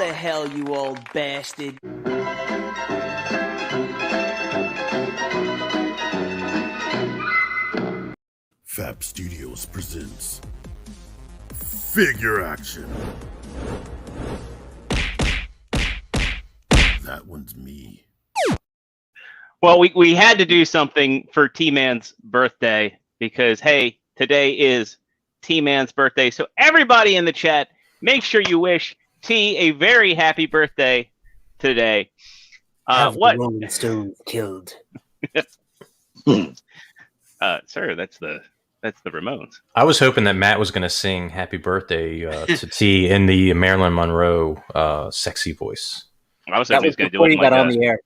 to hell, you old bastard. Fab Studios presents Figure Action. That one's me. Well, we had to do something for T-Man's birthday because, hey, today is T-Man's birthday. So everybody in the chat, make sure you wish T a very happy birthday today. Have what? the Rolling Stones killed. Sir, that's the Ramones. I was hoping that Matt was going to sing "Happy Birthday" to T in the Marilyn Monroe sexy voice. I was hoping he was going to do before it you got on the air.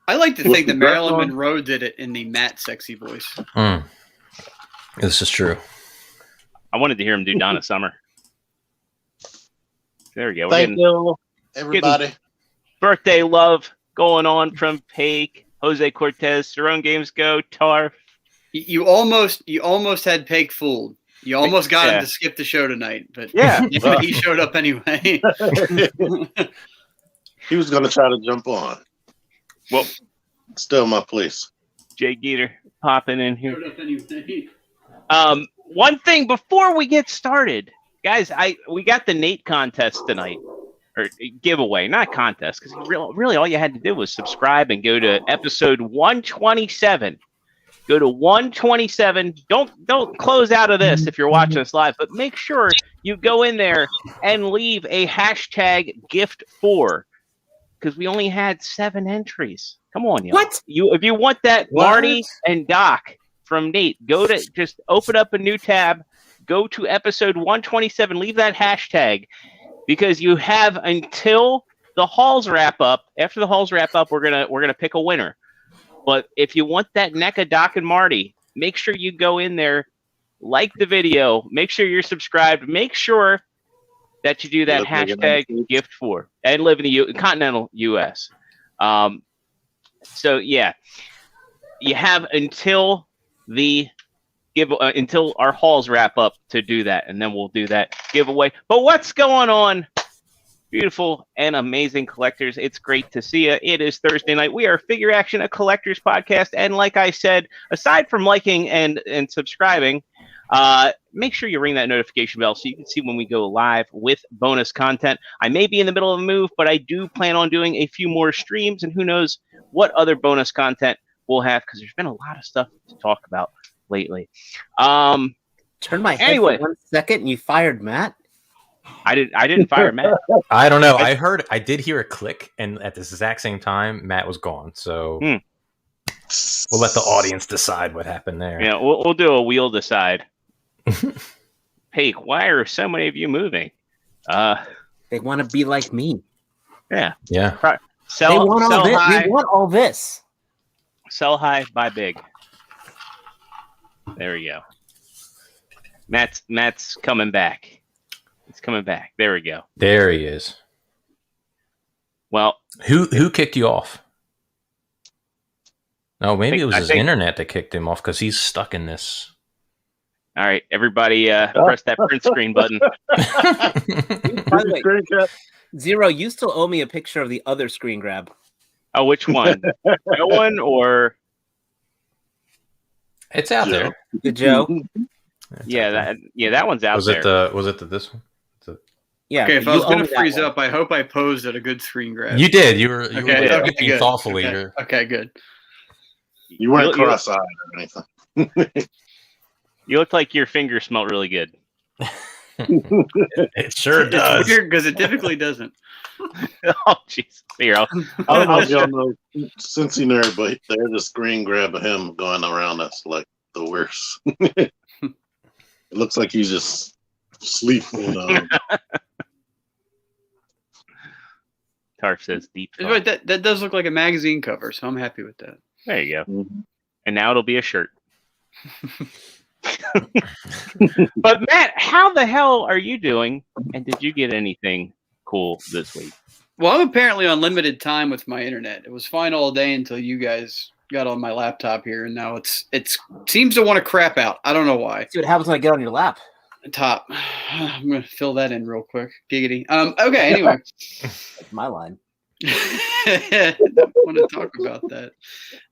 I like to think that Marilyn Monroe did it in the Matt sexy voice. This is true. I wanted to hear him do Donna Summer. There we go. Thank you, everybody. Birthday love going on from Paik, Jose Cortez, Cerrone Games Go, Tarf. You almost had Paik fooled. You almost got him to skip the show tonight, but he showed up anyway. He was going to try to jump on. Well, still my place. Jay Geeter popping in here. Showed up anyway. One thing before we get started, guys, we got the Nate contest tonight, or giveaway, not contest, because really all you had to do was subscribe and go to episode 127. Go to 127. Don't close out of this if you're watching us live, but make sure you go in there and leave a hashtag gift for, because we only had 7 entries. Come on, y'all. What? If you want that, Marty and Doc from Nate, just open up a new tab, go to episode 127, leave that hashtag, because you have until the halls wrap up. After the halls wrap up, we're gonna pick a winner. But if you want that NECA, Doc, and Marty, make sure you go in there, like the video, make sure you're subscribed, make sure that you do that hashtag gift for, and live in the continental U.S. So yeah, you have until until our hauls wrap up to do that, and then we'll do that giveaway. But what's going on, beautiful and amazing collectors? It's great to see you. It is Thursday night. We are Figure Action, a collector's podcast, and like I said, aside from liking and subscribing, make sure you ring that notification bell so you can see when we go live with bonus content. I may be in the middle of a move, but I do plan on doing a few more streams, and who knows what other bonus content we'll have, because there's been a lot of stuff to talk about lately. Turn my head for 1 second and you fired Matt? I didn't fire Matt. I don't know. I did hear a click, and at this exact same time, Matt was gone. So we'll let the audience decide what happened there. Yeah, we'll do a wheel decide. Paik, why are so many of you moving? They want to be like me. Yeah. They want all this. Sell high, buy big. There we go. Matt's coming back. He's coming back. There we go. There he is. Well, who kicked you off? No, maybe it was his internet that kicked him off because he's stuck in this. All right, everybody, press that print screen button. By the way, Zero, you still owe me a picture of the other screen grab. Oh, which one? No one or? It's out there. The Joe. That one's out there. Was it this one? Yeah. Okay, if I was going to freeze up, I hope I posed at a good screen grab. You did. You were good. thoughtfully. Okay, good. You weren't cross-eyed or anything. You look like your finger smelled really good. It sure does. It's weird because it typically doesn't. Oh, jeez. Here, I'll be on the Cincy nerd, but there's a screen grab of him going around us like the worst. It looks like he's just sleeping. Tarf says deep. Right, that does look like a magazine cover, so I'm happy with that. There you go. Mm-hmm. And now it'll be a shirt. But Matt, how the hell are you doing? And did you get anything cool this week? Well, I'm apparently on limited time with my internet. It was fine all day until you guys got on my laptop here, and now it seems to want to crap out. I don't know why. See what happens when I get on your lap. top. I'm gonna fill that in real quick. Giggity. Okay. Anyway, That's my line. I want to talk about that.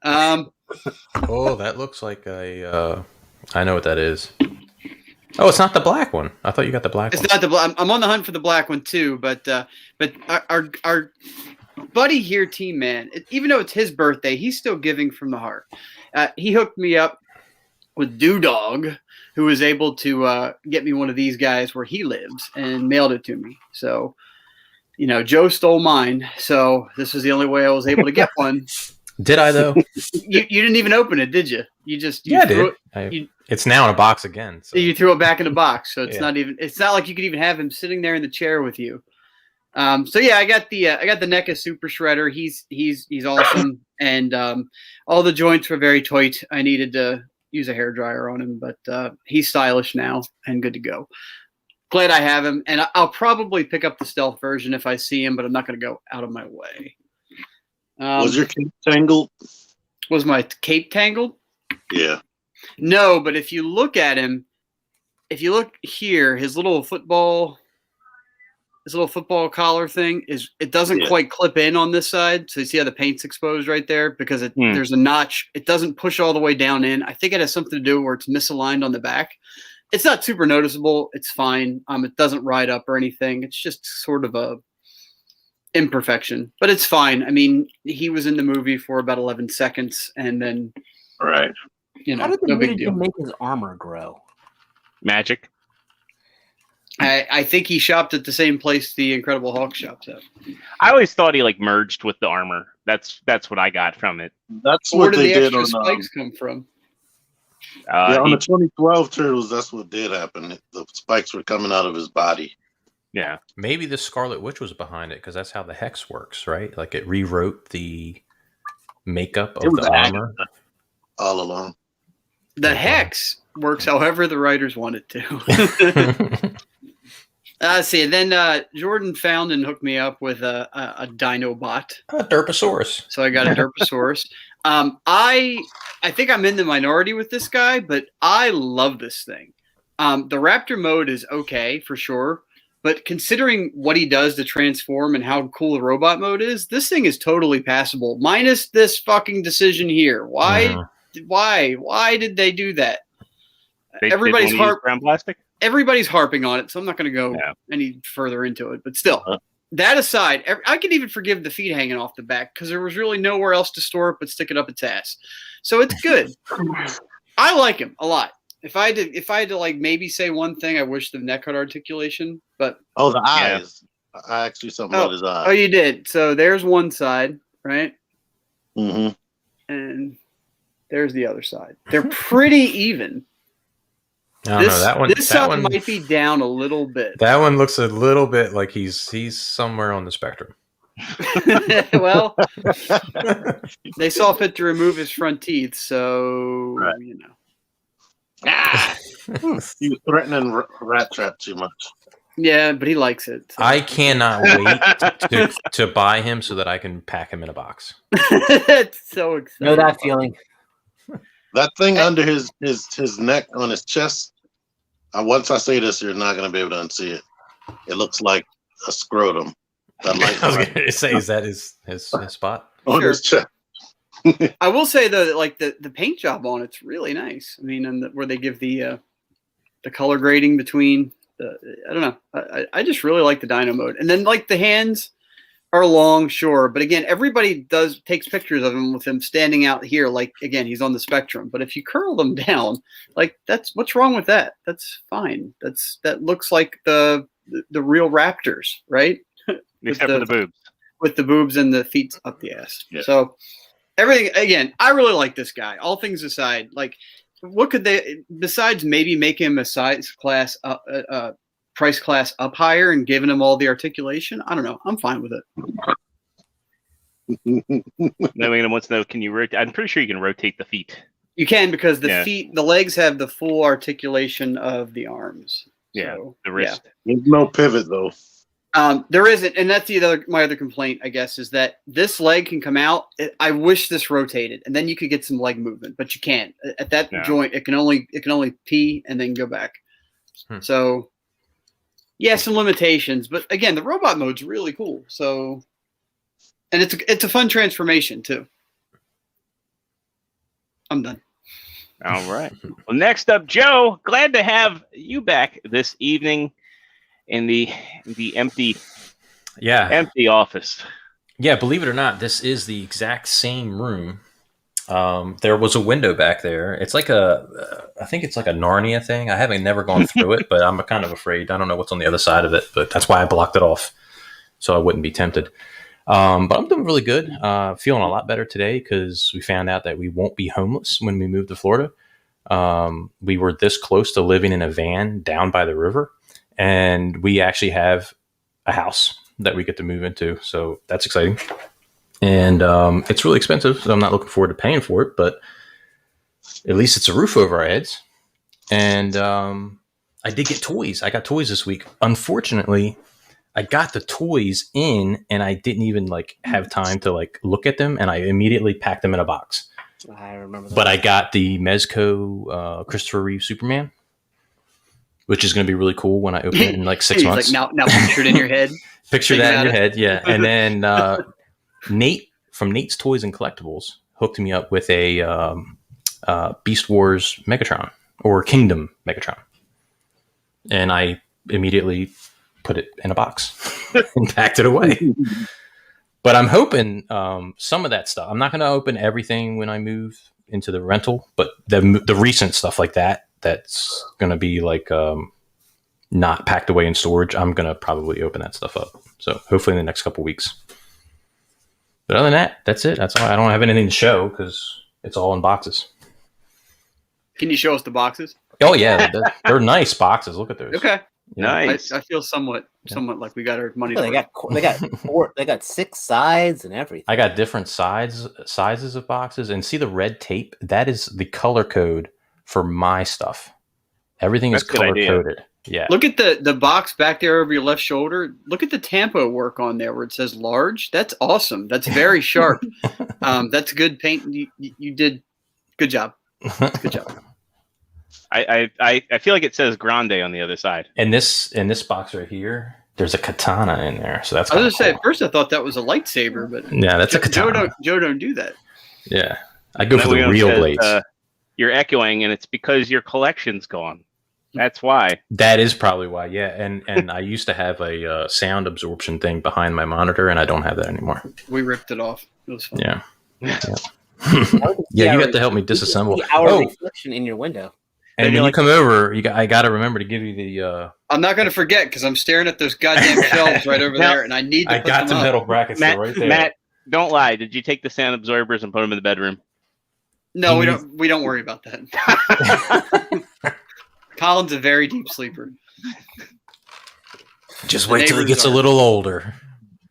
Oh, that looks like a. I know what that is. Oh, it's not the black one. I thought you got the black It's one. not the black. I'm on the hunt for the black one too, but our buddy here, Team Man, even though it's his birthday, he's still giving from the heart. He hooked me up with Doodog, who was able to get me one of these guys where he lives and mailed it to me. So, Joe stole mine. So this was the only way I was able to get one. Did I though? You didn't even open it, did you? You just I threw did. It's now in a box again. So. You threw it back in the box, so it's Yeah. not even. It's not like you could even have him sitting there in the chair with you. So yeah, I got the NECA Super Shredder. He's awesome, and all the joints were very tight. I needed to use a hairdryer on him, but he's stylish now and good to go. Glad I have him, and I'll probably pick up the stealth version if I see him, but I'm not going to go out of my way. Was your cape tangled? Was my cape tangled? Yeah. No, but if you look at him, if you look here, his little football collar thing it doesn't quite clip in on this side. So you see how the paint's exposed right there because there's a notch. It doesn't push all the way down in. I think it has something to do where it's misaligned on the back. It's not super noticeable. It's fine. It doesn't ride up or anything. It's just sort of a imperfection, but it's fine. I mean, he was in the movie for about 11 seconds and then Right. How did the no big movie deal. make his armor grow? Magic. I think he shopped at the same place the Incredible Hulk shops at. I always thought he merged with the armor. That's what I got from it. That's Where what did they the did extra on spikes come from? on the 2012 Turtles. That's what did happen. The spikes were coming out of his body. Yeah. Maybe the Scarlet Witch was behind it because that's how the hex works, right? Like it rewrote the makeup of the armor all along. The hex works however the writers want it to. Let's see. And then Jordan found and hooked me up with a Dinobot. A Derposaurus. So I got a Derposaurus. I think I'm in the minority with this guy, but I love this thing. The Raptor mode is okay for sure, but considering what he does to transform and how cool the robot mode is, this thing is totally passable. Minus this fucking decision here. Why did they do that? Everybody's brown plastic. Everybody's harping on it, so I'm not going to go any further into it. But still, that aside, I could even forgive the feet hanging off the back because there was really nowhere else to store it but stick it up its ass. So it's good. I like him a lot. If I had to like maybe say one thing, I wish the neck had articulation. But the eyes. I asked you something about his eyes. Oh, you did. So there's one side, right? Mm-hmm. And there's the other side. They're pretty even. I don't know that one. This side might be down a little bit. That one looks a little bit like he's somewhere on the spectrum. Well, they saw fit to remove his front teeth, so He was threatening Rat Trap too much. Yeah, but he likes it. So. I cannot wait to buy him so that I can pack him in a box. It's so exciting. Know that feeling. That thing under his neck on his chest. Once I say this, you're not going to be able to unsee it. It looks like a scrotum. I was going to say, is that his spot? On his chest. I will say though that like the paint job on it's really nice. I mean, and where they give the color grading between I don't know. I just really like the Dino mode, and then like the hands are long, sure, but again, everybody takes pictures of him with him standing out here. Like again, he's on the spectrum, but if you curl them down, like what's wrong with that? That's fine. That looks like the real raptors, right? Except for the boobs. With the boobs and the feet up the ass. Yeah. So everything again, I really like this guy. All things aside, like what could they besides maybe make him a size class price class up higher and giving him all the articulation? I don't know. I'm fine with it. Knowing wants to know, can you rotate? I'm pretty sure you can rotate the feet. You can because the legs have the full articulation of the arms. Yeah, so, the wrist. There's no pivot though. There isn't, and that's my other complaint, I guess, is that this leg can come out. I wish this rotated, and then you could get some leg movement, but you can't. At that joint, it can only pee and then go back. So, yeah, some limitations, but again, the robot mode's really cool. So, and it's a fun transformation too. I'm done. All right. Well, next up, Joe. Glad to have you back this evening in the empty office. Yeah, believe it or not, this is the exact same room. There was a window back there. It's like I think it's like a Narnia thing. I haven't never gone through it, but I'm kind of afraid. I don't know what's on the other side of it, but that's why I blocked it off so I wouldn't be tempted. But I'm doing really good. Feeling a lot better today because we found out that we won't be homeless when we move to Florida. We were this close to living in a van down by the river, and we actually have a house that we get to move into. So that's exciting. And it's really expensive, so I'm not looking forward to paying for it, but at least it's a roof over our heads. And I did get toys. I got toys this week. Unfortunately, I got the toys in and I didn't even have time to look at them, and I immediately packed them in a box. I remember that. But I got the Mezco Christopher Reeve Superman, which is going to be really cool when I open it in 6 months. Now picture it in your head. Picture that in your head, yeah. And then Nate from Nate's Toys and Collectibles hooked me up with a Beast Wars Megatron, or Kingdom Megatron. And I immediately put it in a box and packed it away. But I'm hoping some of that stuff. I'm not going to open everything when I move into the rental, but the recent stuff like that's going to be not packed away in storage. I'm going to probably open that stuff up. So hopefully in the next couple weeks. But other than that, that's it. That's all. I don't have anything to show because it's all in boxes. Can you show us the boxes? Oh yeah, they're nice boxes. Look at those. Okay. Yeah. Nice. I feel somewhat like we got our money. They got 6 sides and everything. I got different sizes of boxes, and see the red tape? That is the color code for my stuff. Everything is color coded. Yeah. Look at the box back there over your left shoulder. Look at the tampo work on there where it says large. That's awesome. That's very sharp. That's good paint. You did good job. Good job. I feel like it says Grande on the other side. And in this box right here, there's a katana in there. So that's I was gonna cool. say at first I thought that was a lightsaber, but yeah, that's a katana. Joe don't do that. Yeah. I go for the real blades. You're echoing, and it's because your collection's gone. That's why. That is probably why, yeah. And I used to have a sound absorption thing behind my monitor, and I don't have that anymore. We ripped it off. It was fun. Yeah. Yeah, you got to help me disassemble. Our reflection in your window. And when you come over, I got to remember to give you the... I'm not going to forget because I'm staring at those goddamn shelves right over there, and I need to put them up. I got the metal brackets right there. Matt, don't lie. Did you take the sound absorbers and put them in the bedroom? No, we don't worry about that. Colin's a very deep sleeper. Just wait till he gets a little older.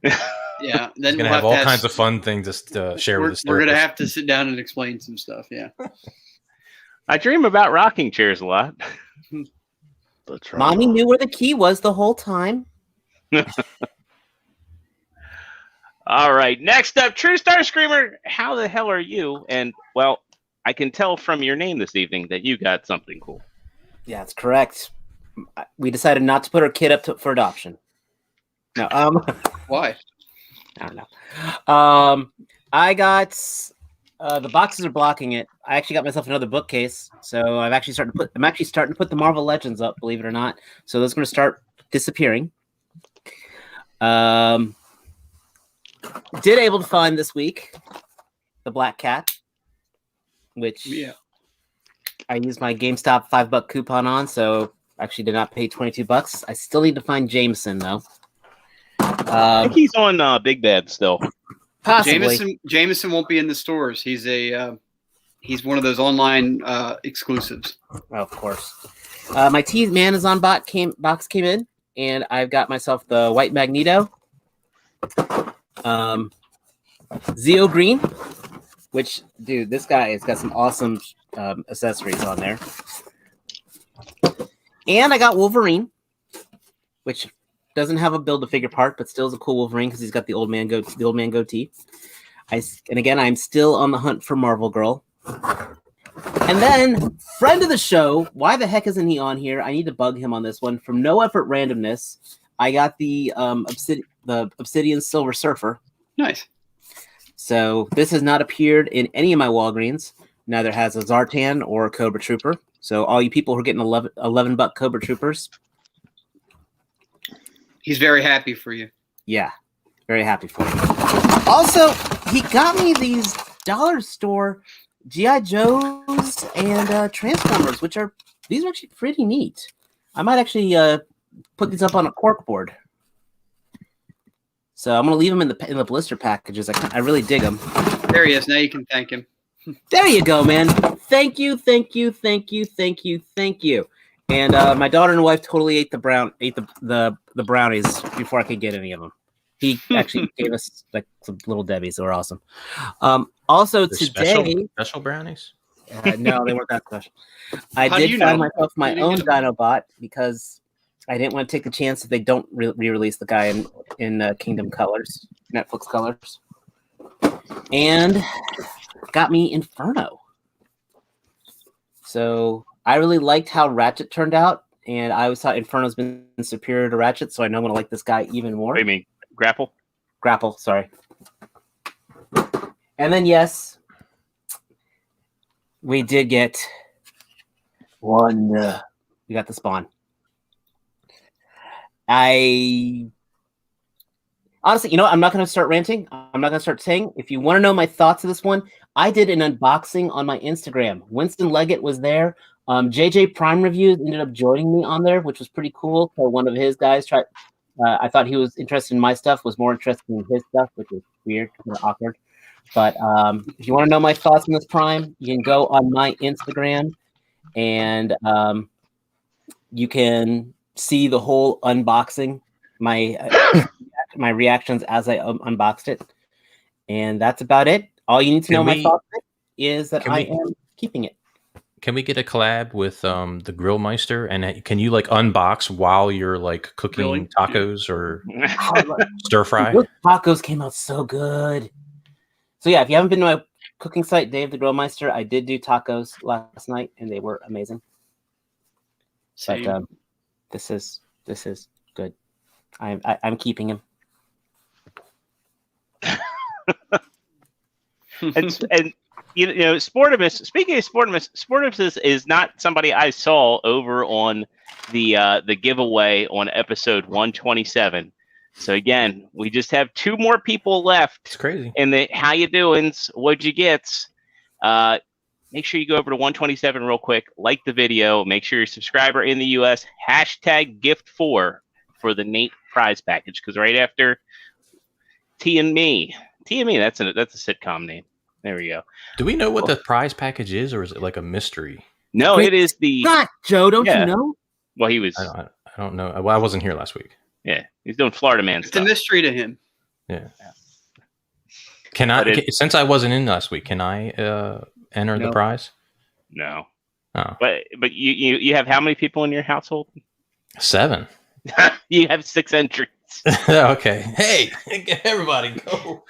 Yeah, then he's gonna have all kinds of fun things to share with us. We're gonna have to sit down and explain some stuff. Yeah. I dream about rocking chairs a lot. Mommy knew where the key was the whole time. All right, next up, Trustarscreamer. How the hell are you? And well, I can tell from your name this evening that you got something cool. Yeah, that's correct. We decided not to put our kid up for adoption. No, why? I don't know. I got the boxes are blocking it. I actually got myself another bookcase, so I'm actually starting to put the Marvel Legends up. Believe it or not, so those are going to start disappearing. Did able to find this week the Black Cat, which I used my GameStop $5 coupon on, so actually did not pay $22. I still need to find Jameson though. I think he's on Big Bad still. Possibly. Jameson won't be in the stores. He's he's one of those online exclusives. Oh, of course. My Amazon box came in, and I've got myself the White Magneto, Zeo Green, which, dude, this guy has got some awesome accessories on there. And I got Wolverine, which doesn't have a build-a-figure part, but still is a cool Wolverine because he's got the old man goatee. And again, I'm still on the hunt for Marvel Girl. And then, friend of the show, why the heck isn't he on here? I need to bug him on this one. From No Effort Randomness, I got the Obsidian Silver Surfer. Nice. So this has not appeared in any of my Walgreens. Neither has a Zartan or a Cobra Trooper. So all you people who are getting $11 Cobra Troopers. He's very happy for you. Yeah, very happy for you. Also, he got me these dollar store G.I. Joes and Transformers, these are actually pretty neat. I might actually put these up on a cork board. So I'm gonna leave them in the blister packages. I really dig them. There he is. Now you can thank him. There you go, man. Thank you. And my daughter and wife totally ate the brownies before I could get any of them. He actually gave us like some little Debbies. They were awesome. Also They're today, special brownies. no, they weren't that special. I did find myself my own Dinobot because I didn't want to take the chance that they don't re-release the guy in Kingdom Colors, Netflix Colors, and got me Inferno. So I really liked how Ratchet turned out, and I always thought Inferno's been superior to Ratchet, so I know I'm going to like this guy even more. What do you mean? Grapple? Grapple, sorry. And then, yes, we did get one. We got the Spawn. Honestly, you know what? I'm not going to start ranting. I'm not going to start saying. If you want to know my thoughts of this one, I did an unboxing on my Instagram. Winston Leggett was there. JJ Prime Reviews ended up joining me on there, which was pretty cool. So one of his guys tried. I thought he was interested in my stuff, was more interested in his stuff, which was weird and awkward. But if you want to know my thoughts on this Prime, you can go on my Instagram and you can see the whole unboxing, my reactions as I unboxed it. And that's about it. All you need to know my thoughts on it is that I am keeping it. Can we get a collab with the Grillmeister? And can you like unbox while you're like cooking tacos or stir fry? Those tacos came out so good. So yeah, if you haven't been to my cooking site, Dave the Grillmeister, I did do tacos last night and they were amazing. But this is good. I'm keeping him. and you know, Sportimus. Speaking of Sportimus is not somebody I saw over on the giveaway on episode 127. So again, we just have 2 more people left. It's crazy. And the how you doings? What'd you get? Make sure you go over to 127 real quick. Like the video. Make sure you're a subscriber in the US. #gift4 for the Nate prize package. Because right after T and Me, that's a sitcom name. There we go. Do we know what the prize package is, or is it like a mystery? No, it is the. God, Joe, don't you know? Well, he was. I don't know. Well, I wasn't here last week. Yeah, he's doing Florida man It's stuff. a mystery to him. Yeah. Since I wasn't in last week, can I enter the prize? No. Oh. But you have how many people in your household? 7. You have 6 entries. Okay. Hey, everybody, go.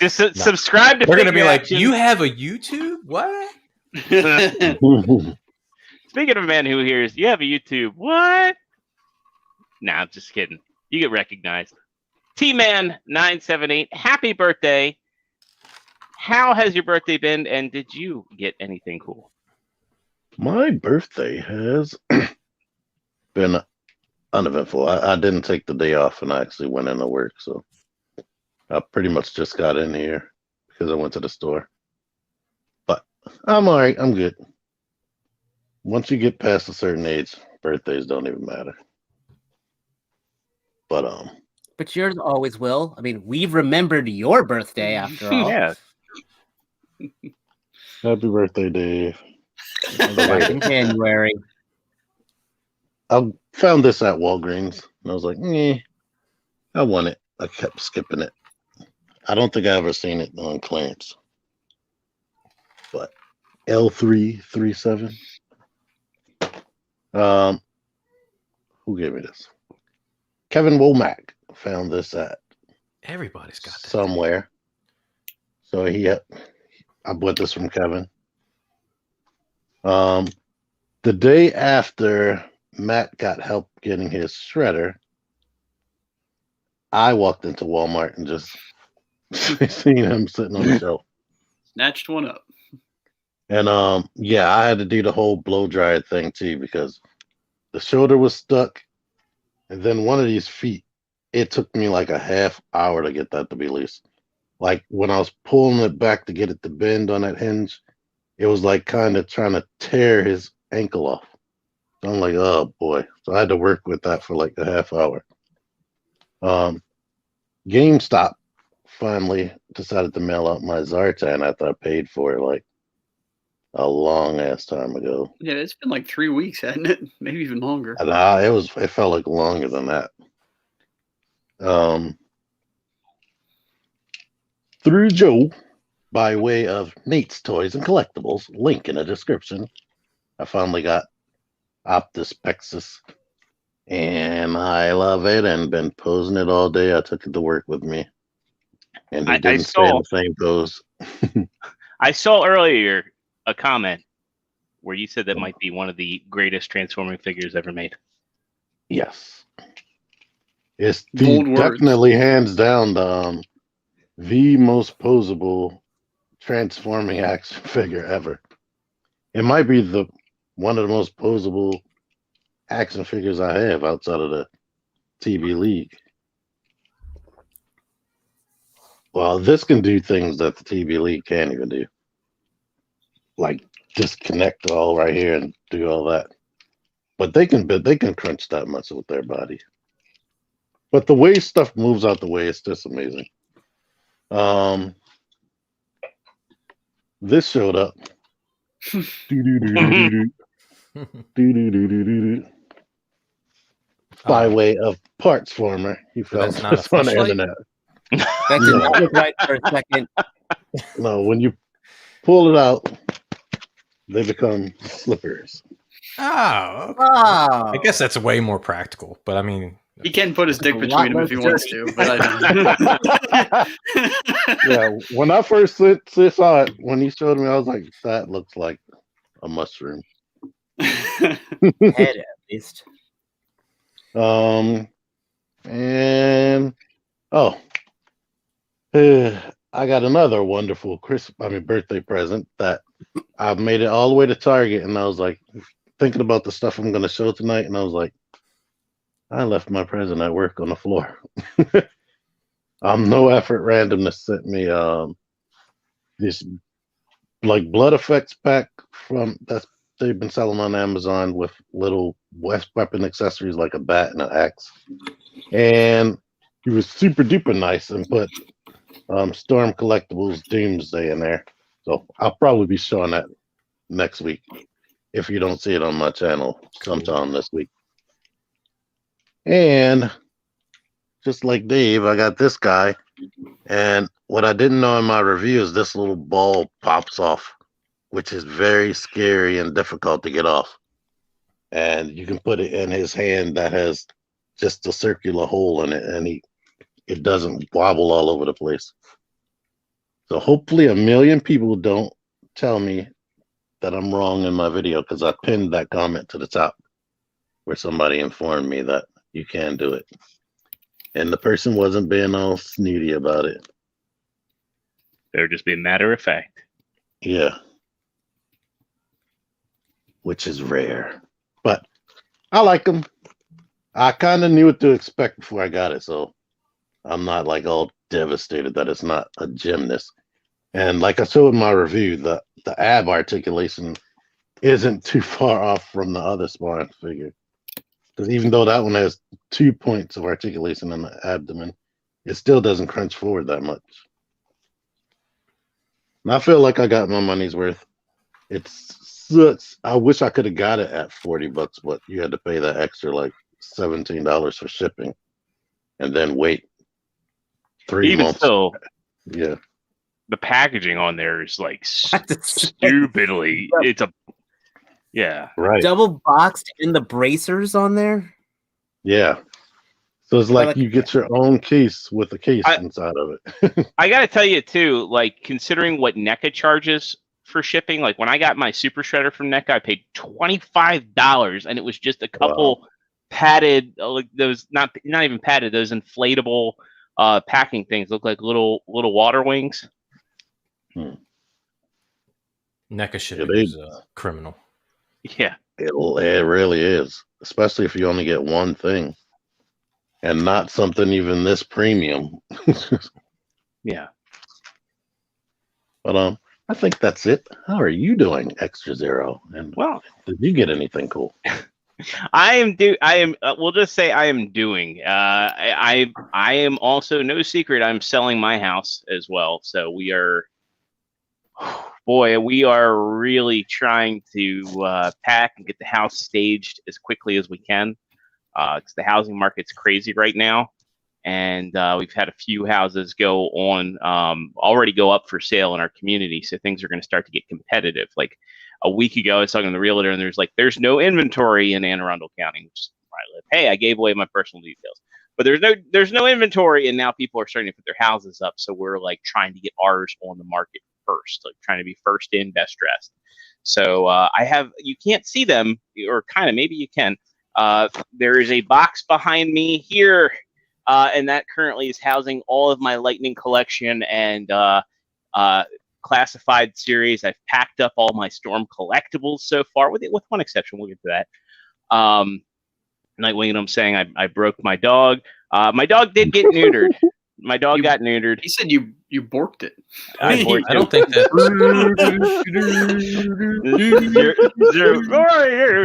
Just subscribe to. They're gonna be like, you have a YouTube? What? Speaking of a man who hears, you have a YouTube. What? Nah, I'm just kidding. You get recognized. T-Man978, happy birthday. How has your birthday been, and did you get anything cool? My birthday has been uneventful. I didn't take the day off, and I actually went into work, so I pretty much just got in here because I went to the store. But I'm all right. I'm good. Once you get past a certain age, birthdays don't even matter. But yours always will. I mean, we've remembered your birthday after all. Yeah. Happy birthday, Dave. Back in January. I found this at Walgreens, and I was like, I want it. I kept skipping it. I don't think I ever seen it on clearance. But L337. Who gave me this? Kevin Womack found this at Everybody's got that somewhere. So I bought this from Kevin. The day after Matt got help getting his shredder, I walked into Walmart and just seen him sitting on the shelf. Snatched one up. And yeah, I had to do the whole blow dryer thing too because the shoulder was stuck, and then one of these feet, it took me like a half hour to get that to be loose. Like when I was pulling it back to get it to bend on that hinge, it was like kind of trying to tear his ankle off. So I'm like, oh boy. So I had to work with that for like a half hour. GameStop finally decided to mail out my Zartan after I paid for it like a long ass time ago. Yeah, it's been like 3 weeks, hasn't it? Maybe even longer. It felt like longer than that. Through Joe, by way of Nate's Toys and Collectibles, link in the description, I finally got Optimus Pexus, and I love it and been posing it all day. I took it to work with me, and he didn't stay in the same pose. I saw earlier a comment where you said that might be one of the greatest transforming figures ever made. Yes. It's definitely hands down the most posable transforming action figure ever. It might be one of the most posable action figures I have outside of the TV League. Well, this can do things that the TV League can't even do. Like disconnect all right here and do all that. But they can crunch that much with their body. But the way stuff moves out the way, it's just amazing. This showed up. By way of Partsformer. He found this on the internet. That did not look right for a second. No, when you pull it out, they become slippers. Oh, okay. I guess that's way more practical. But I mean, he can put his dick between them if he wants to. But I don't. Yeah, when I first saw it, when he showed me, I was like, "That looks like a mushroom." Head at least. And I got another wonderful birthday present that I've made it all the way to Target, and I was like thinking about the stuff I'm gonna show tonight, and I was like, I left my present at work on the floor. No effort randomness sent me this like blood effects pack from that they've been selling on Amazon with little weapon accessories like a bat and an axe, and he was super duper nice and put Storm Collectibles Doomsday in there. So I'll probably be showing that next week if you don't see it on my channel sometime this week. And just like Dave, I got this guy, and what I didn't know in my review is this little ball pops off, which is very scary and difficult to get off. And you can put it in his hand that has just a circular hole in it, and it doesn't wobble all over the place. So hopefully 1 million people don't tell me that I'm wrong in my video, because I pinned that comment to the top where somebody informed me that you can do it. And the person wasn't being all snooty about it. They're just being matter of fact. Yeah. Which is rare. But I like them. I kind of knew what to expect before I got it, so I'm not like all devastated that it's not a gymnast. And like I showed in my review, the ab articulation isn't too far off from the other Spawn figure. Because even though that one has 2 points of articulation in the abdomen, it still doesn't crunch forward that much. And I feel like I got my money's worth. I wish I could have got it at $40, but you had to pay that extra like $17 for shipping, and then wait 3 months. Even so, yeah, the packaging on there is like stupidly. It's right. Double boxed in the bracers on there. Yeah. So it's like you get your own case with a case inside of it. I gotta tell you too, like considering what NECA charges for shipping. Like when I got my Super Shredder from NECA, I paid $25, and it was just a couple padded, like those not even padded, those inflatable packing things. Look like little water wings. NECA shipping is criminal. Yeah, it really is, especially if you only get one thing, and not something even this premium. yeah. But I think that's it. How are you doing, ExtraZero? And Well, did you get anything cool? We'll just say I am doing. I am also, no secret, I'm selling my house as well. So we are really trying to pack and get the house staged as quickly as we can. Because the housing market's crazy right now. And we've had a few houses already go up for sale in our community. So things are going to start to get competitive. Like a week ago, I was talking to the realtor, and there's no inventory in Anne Arundel County, which is where I live. Hey, I gave away my personal details, but there's no inventory, and now people are starting to put their houses up. So we're like trying to get ours on the market first, like trying to be first in, best dressed. So you can't see them, or kind of maybe you can. There is a box behind me here. And that currently is housing all of my Lightning collection and classified series. I've packed up all my Storm collectibles so far, with one exception. We'll get to that. Nightwing, I'm saying I broke my dog. My dog did get neutered. My dog got neutered. He said you borked it. I don't think that.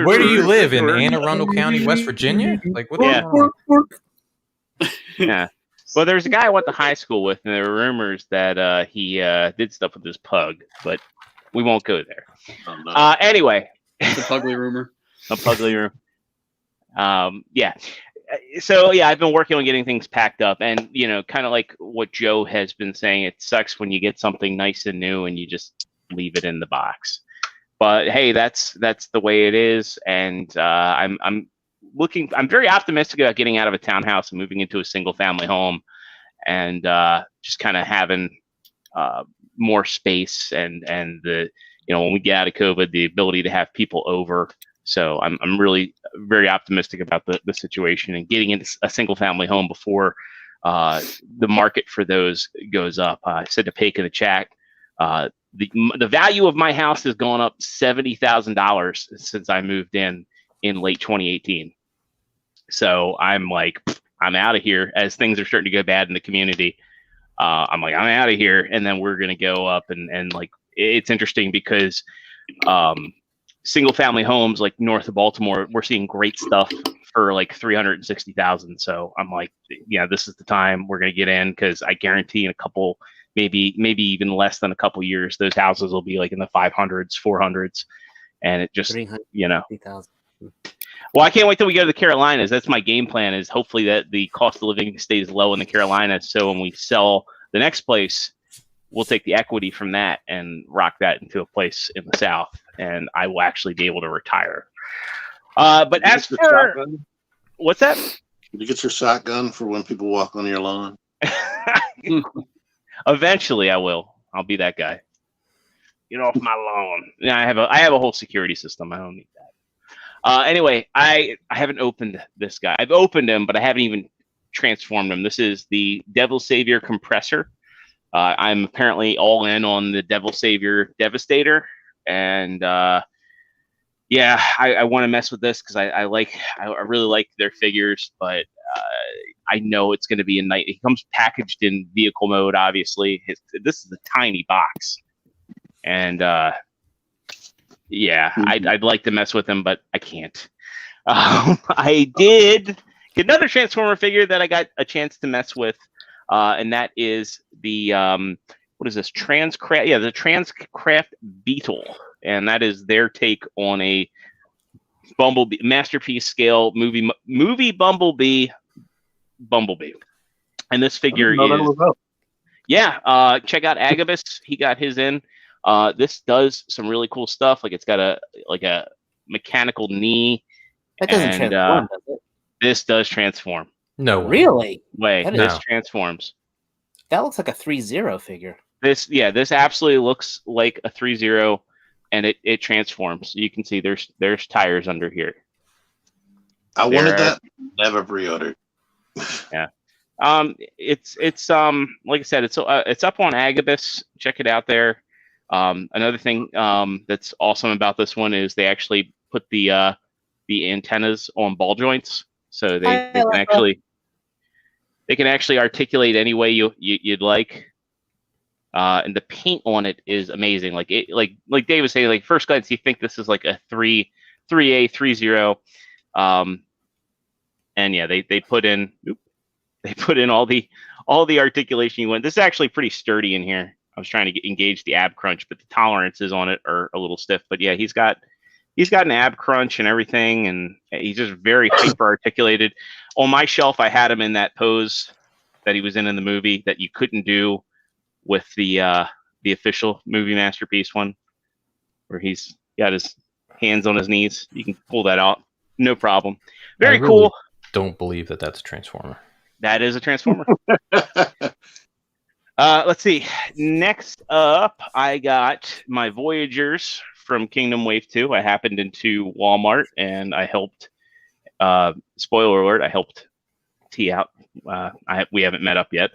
Where do you live, in Anne Arundel County, West Virginia? Like what? Yeah. Yeah. Well, there's a guy I went to high school with, and there were rumors that he did stuff with his pug, but we won't go there. Oh, no. Anyway. It's a pugly rumor. A pugly rumor. Yeah. So, yeah, I've been working on getting things packed up, and, kind of like what Joe has been saying, it sucks when you get something nice and new and you just leave it in the box. But, hey, that's the way it is, and I'm very optimistic about getting out of a townhouse and moving into a single family home, and just kind of having more space and the, when we get out of COVID, the ability to have people over. So I'm really very optimistic about the situation and getting into a single family home before the market for those goes up. I said to Paik in the chat, the value of my house has gone up $70,000 since I moved in late 2018. So I'm like, I'm out of here as things are starting to go bad in the community. I'm like, I'm out of here. And then we're going to go up and like, it's interesting because single family homes like north of Baltimore, we're seeing great stuff for like 360,000. So I'm like, yeah, this is the time we're going to get in, because I guarantee in a couple, maybe even less than a couple years, those houses will be like in the 500s, 400s. And it just, Well, I can't wait till we go to the Carolinas. That's my game plan, is hopefully that the cost of living stays low in the Carolinas. So when we sell the next place, we'll take the equity from that and rock that into a place in the South, and I will actually be able to retire. But as for what's that? Did you get your shotgun for when people walk on your lawn? Eventually, I will. I'll be that guy. Get off my lawn. Yeah, I have a whole security system. I don't need that. Anyway, I haven't opened this guy. I've opened him, but I haven't even transformed him. This is the Devil Savior Compressor. I'm apparently all in on the Devil Savior Devastator, and yeah, I want to mess with this because I really like their figures, but I know it's going to be a night. He comes packaged in vehicle mode, obviously. This is a tiny box, and yeah, I'd like to mess with him, but I can't. I did get another Transformer figure that I got a chance to mess with. And that is the what is this? Transcraft? Yeah, the Transcraft Beetle, and that is their take on a Bumblebee masterpiece scale movie Bumblebee. And this figure is check out Agabus. He got his in. This does some really cool stuff. Like it's got a mechanical knee. That doesn't transform, does it? This does transform. No, really? This transforms. That looks like a 3-0 figure. This absolutely looks like a 3.0, and it transforms. You can see there's tires under here. I wanted that. Never pre-ordered. Yeah. It's like I said, it's up on Agabus. Check it out there. Another thing that's awesome about this one is they actually put the antennas on ball joints, so they can actually articulate any way you'd like. And the paint on it is amazing. Like Dave was saying, like first glance you think this is like a 3A 3.0. And yeah, they put in all the articulation you want. This is actually pretty sturdy in here. I was trying to engage the ab crunch, but the tolerances on it are a little stiff. But yeah, he's got an ab crunch and everything, and he's just very hyper articulated. On my shelf, I had him in that pose that he was in the movie that you couldn't do with the official movie masterpiece one, where he's got his hands on his knees. You can pull that out, no problem. Very cool. Don't believe that that's a Transformer. That is a Transformer. Let's see. Next up, I got my Voyagers from Kingdom Wave 2. I happened into Walmart and I helped. Spoiler alert! I helped T out. We haven't met up yet.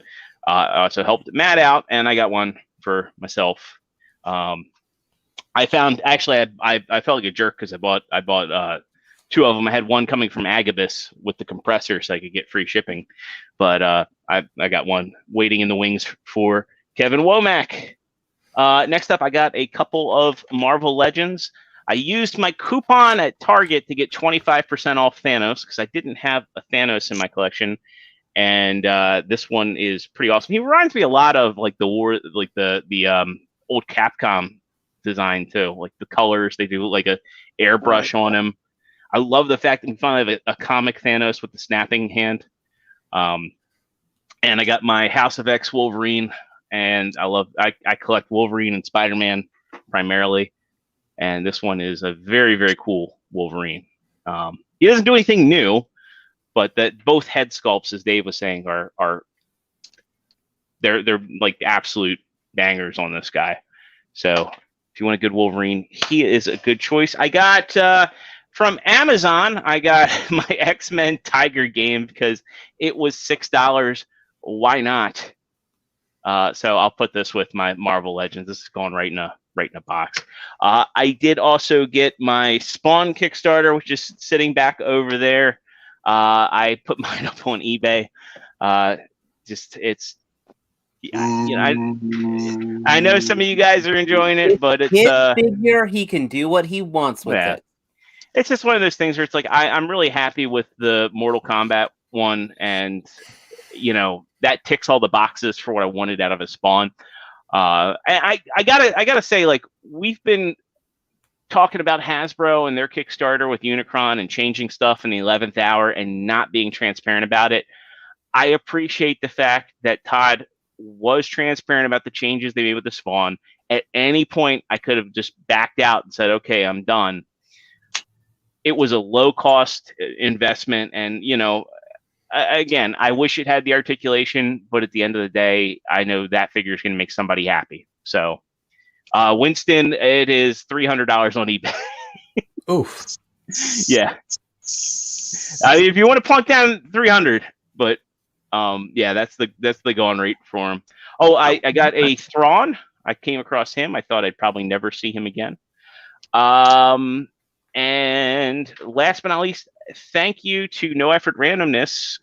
I also helped Matt out, and I got one for myself. I found actually I felt like a jerk because I bought two of them. I had one coming from Agabus with the compressor, so I could get free shipping. But I got one waiting in the wings for Kevin Womack. Next up, I got a couple of Marvel Legends. I used my coupon at Target to get 25% off Thanos because I didn't have a Thanos in my collection. And this one is pretty awesome. He reminds me a lot of like the old Capcom design too. Like the colors, they do like a airbrush on him. I love the fact that we finally have a comic Thanos with the snapping hand. And I got my House of X Wolverine, and I collect Wolverine and Spider-Man primarily. And this one is a very, very cool Wolverine. He doesn't do anything new, but that both head sculpts, as Dave was saying, they're like absolute bangers on this guy. So if you want a good Wolverine, he is a good choice. I got from Amazon, I got my X-Men Tiger game because it was $6. Why not? So I'll put this with my Marvel Legends. This is going right in a box. I did also get my Spawn Kickstarter, which is sitting back over there. I put mine up on eBay. I know some of you guys are enjoying it, but it's figure he can do what he wants with it. It's just one of those things where it's like I'm really happy with the Mortal Kombat one, and that ticks all the boxes for what I wanted out of a Spawn. I gotta say, like, we've been talking about Hasbro and their Kickstarter with Unicron and changing stuff in the 11th hour and not being transparent about it. I appreciate the fact that Todd was transparent about the changes they made with the Spawn. At any point, I could have just backed out and said, okay, I'm done. It was a low-cost investment, and, again, I wish it had the articulation, but at the end of the day, I know that figure is going to make somebody happy. So, Winston, it is $300 on eBay. Oof. Yeah. If you want to plunk down 300, but yeah, that's the going rate for him. Oh, I got a Thrawn. I came across him. I thought I'd probably never see him again. And last but not least, thank you to No Effort Randomness.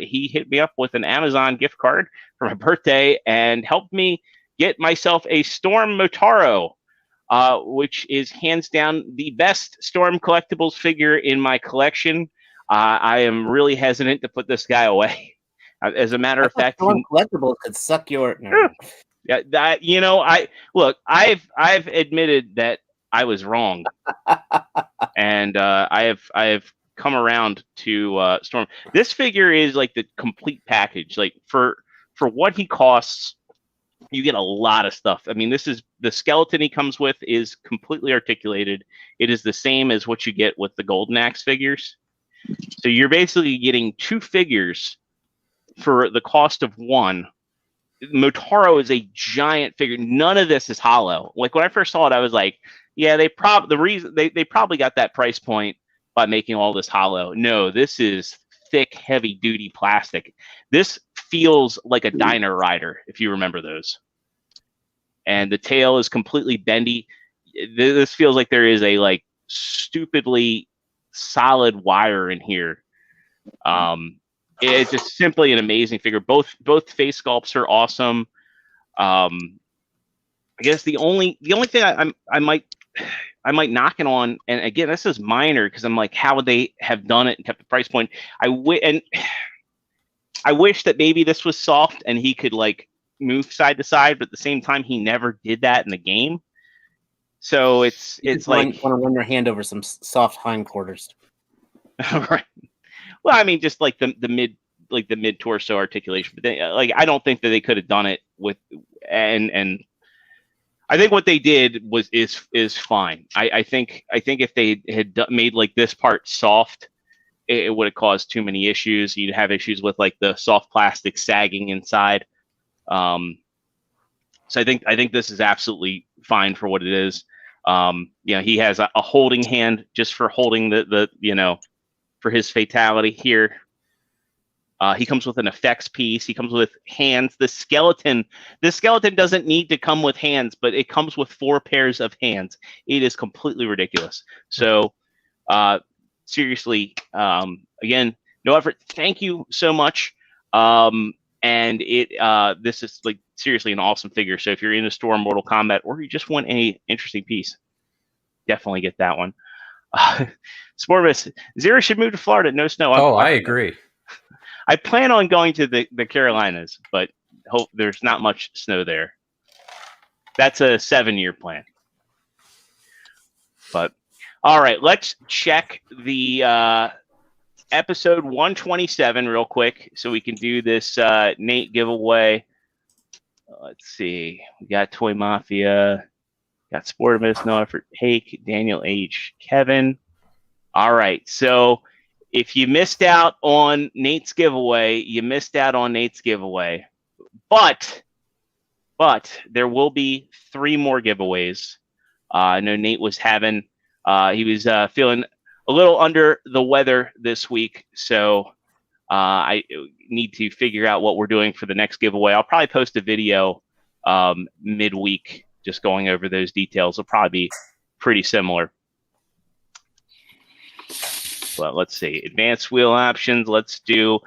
He hit me up with an Amazon gift card for my birthday and helped me get myself a Storm Motaro, which is hands down the best Storm Collectibles figure in my collection. I am really hesitant to put this guy away. As a matter of fact, Storm Collectibles could suck your. Yeah, I've admitted that I was wrong, and I have come around to Storm. This figure is like the complete package. Like for what he costs, you get a lot of stuff. I mean, this is the skeleton he comes with is completely articulated. It is the same as what you get with the Golden Axe figures. So you're basically getting two figures for the cost of one. Motaro is a giant figure. None of this is hollow. Like when I first saw it, I was like, yeah, they probably got that price point by making all this hollow. No, this is thick, heavy duty plastic. This feels like a Dino Rider, if you remember those. And the tail is completely bendy. This feels like there is a like stupidly solid wire in here. It's just simply an amazing figure. Both face sculpts are awesome. I guess the only thing I might knock it on, and again, this is minor because I'm like, how would they have done it and kept the price point? I wish that maybe this was soft and he could like move side to side, but at the same time, he never did that in the game. So it's like want to run your hand over some soft hindquarters. Right. Well, I mean, just like the mid torso articulation, but they, like I don't think that they could have done it with and I think what they did is fine. I think if they had made like this part soft, it would have caused too many issues. You'd have issues with like the soft plastic sagging inside. So I think this is absolutely fine for what it is. He has a holding hand just for holding the for his fatality here. He comes with an effects piece. He comes with hands. The skeleton doesn't need to come with hands, but it comes with 4 pairs of hands. It is completely ridiculous. So, seriously, again, no effort. Thank you so much. And this is like seriously an awesome figure. So if you're in the store Mortal Kombat or you just want an interesting piece, definitely get that one. Sportmas, Zero should move to Florida. No snow. I agree. I plan on going to the Carolinas, but hope there's not much snow there. That's a 7-year plan. But all right, let's check the episode 127 real quick so we can do this Nate giveaway. Let's see. We got Toy Mafia, got Sportimus, No Effort, Hake, Daniel H, Kevin. All right, so if you missed out on Nate's giveaway, you missed out on Nate's giveaway. But there will be 3 more giveaways. I know Nate was having, he was feeling a little under the weather this week, so I need to figure out what we're doing for the next giveaway. I'll probably post a video midweek just going over those details. It'll probably be pretty similar. But let's see, advanced wheel options. Let's do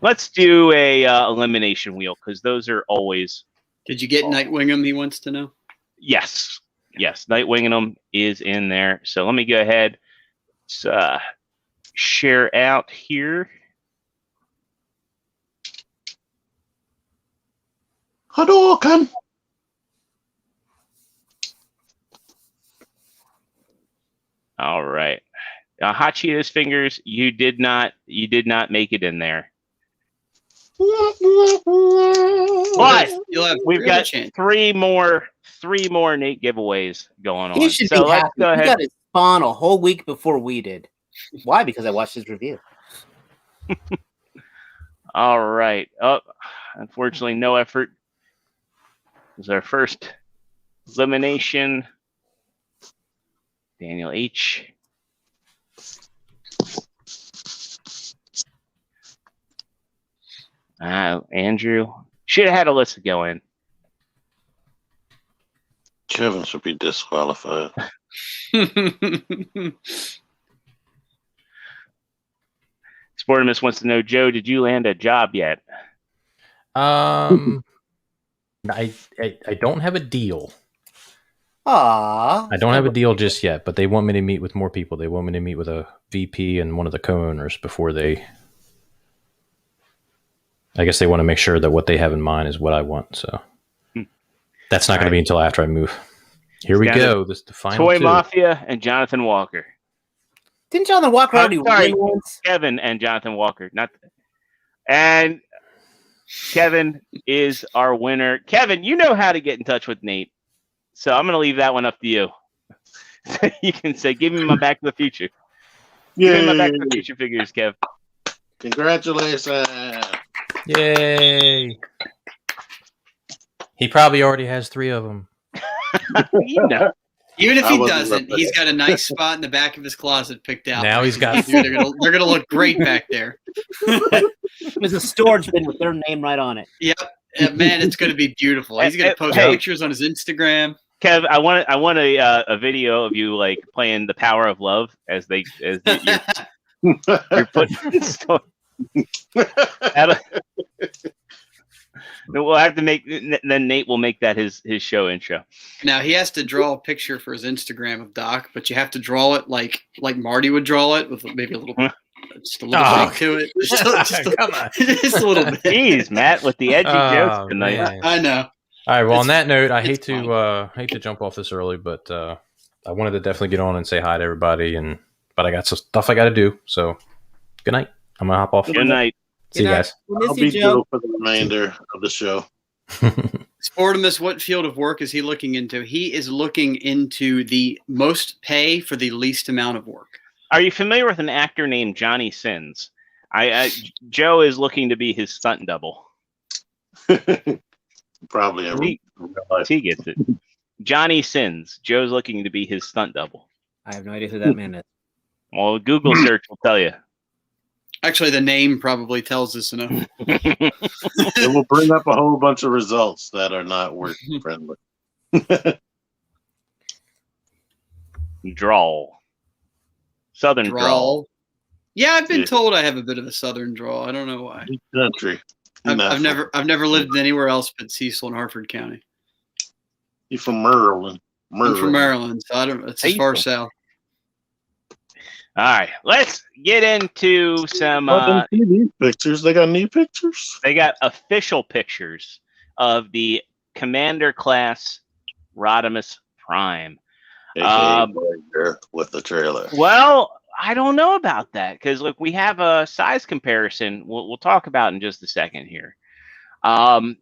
a elimination wheel because those are always. Did you get Nightwingham? He wants to know. Yes, Nightwingham is in there. So let me go ahead, share out here. Hadouken! All right. Hot Cheetos fingers, you did not make it in there. But we've got 3 more Nate giveaways going on. He should so be let's happy. go ahead. He got his spawn a whole week before we did. Why? Because I watched his review. All right. Oh, unfortunately, No Effort was our first elimination. Daniel H. Andrew should have had Alyssa go in. Kevin should be disqualified. Sportimus wants to know, Joe, did you land a job yet? I don't have a deal. Aww. I don't have a deal just yet, but they want me to meet with more people. They want me to meet with a VP and one of the co-owners before they. I guess they want to make sure that what they have in mind is what I want. So that's not going to be until after I move. Here we go. This is the final Toy 2. Mafia and Jonathan Walker. Didn't Jonathan Walker already win once? Kevin and Jonathan Walker. And Kevin is our winner. Kevin, you know how to get in touch with Nate. So I'm going to leave that one up to you. So you can say, give me my Back to the Future. Give me my Back to the Future figures, Kev. Congratulations. Yay. He probably already has 3 of them. You know. Even if I he wasn't doesn't, looking. he's got a nice spot in the back of his closet picked out. Now he's got Dude, they're gonna look great back there. There's a storage bin with their name right on it. Yep. Yeah, man, it's gonna be beautiful. He's gonna post Hey. pictures on his Instagram. Kev, I want a video of you like playing the Power of Love as you're putting stuff. We'll have to then Nate will make that his show intro. Now he has to draw a picture for his Instagram of Doc, but you have to draw it like Marty would draw it with maybe a little shake to it. Come on. Just a little bit. Jeez, Matt, with the edgy jokes tonight. man. I know. All right. Well, on that note, I hate it's to jump off this early, but I wanted to definitely get on and say hi to everybody, but I got some stuff I got to do. So, good night. I'm gonna hop off. Good night. See you guys. I'll be Joe for the remainder of the show. Sportimus, what field of work is he looking into? He is looking into the most pay for the least amount of work. Are you familiar with an actor named Johnny Sins? Joe is looking to be his stunt double. Probably ever. He gets it. Johnny Sins. Joe's looking to be his stunt double. I have no idea who that man is. Well, Google search will tell you. Actually, the name probably tells us enough. It will bring up a whole bunch of results that are not work friendly. Drawl. Southern drawl. Yeah, I've been told I have a bit of a southern drawl. I don't know why. Country. I've never lived anywhere else but Cecil and Harford County. You from Maryland? I'm from Maryland, so I don't. It's as far south. All right, let's get into some. TV pictures. They got neat pictures. They got official pictures of the Commander class Rodimus Prime. With the trailer. Well, I don't know about that because look, we have a size comparison. We'll talk about in just a second here. I'm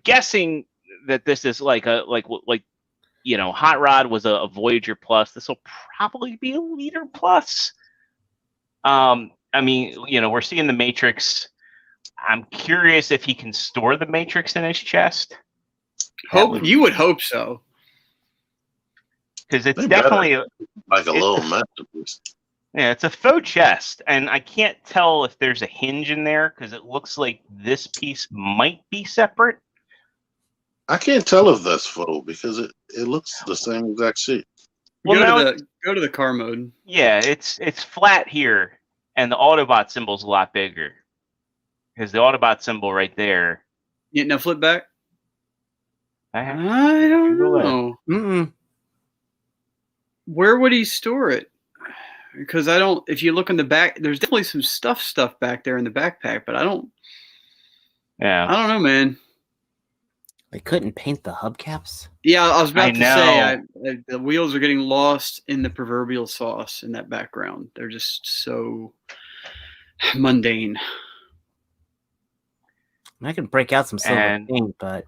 guessing that this is like Hot Rod was a Voyager Plus. This will probably be a Leader Plus. I mean, we're seeing the Matrix. I'm curious if he can store the Matrix in his chest. You would hope so. Because it's definitely like a little masterpiece. Yeah, it's a faux chest, and I can't tell if there's a hinge in there because it looks like this piece might be separate. I can't tell if that's faux because it looks the same exact shape. Well, go to the car mode. Yeah, it's flat here, and the Autobot symbol's a lot bigger because the Autobot symbol right there. Yeah, now flip back. I don't know. Mm-mm. Where would he store it? Because I don't. If you look in the back, there's definitely some stuff back there in the backpack, but I don't. Yeah, I don't know, man. They couldn't paint the hubcaps. Yeah, I was about to say the wheels are getting lost in the proverbial sauce in that background. They're just so mundane. I can break out some silver paint, but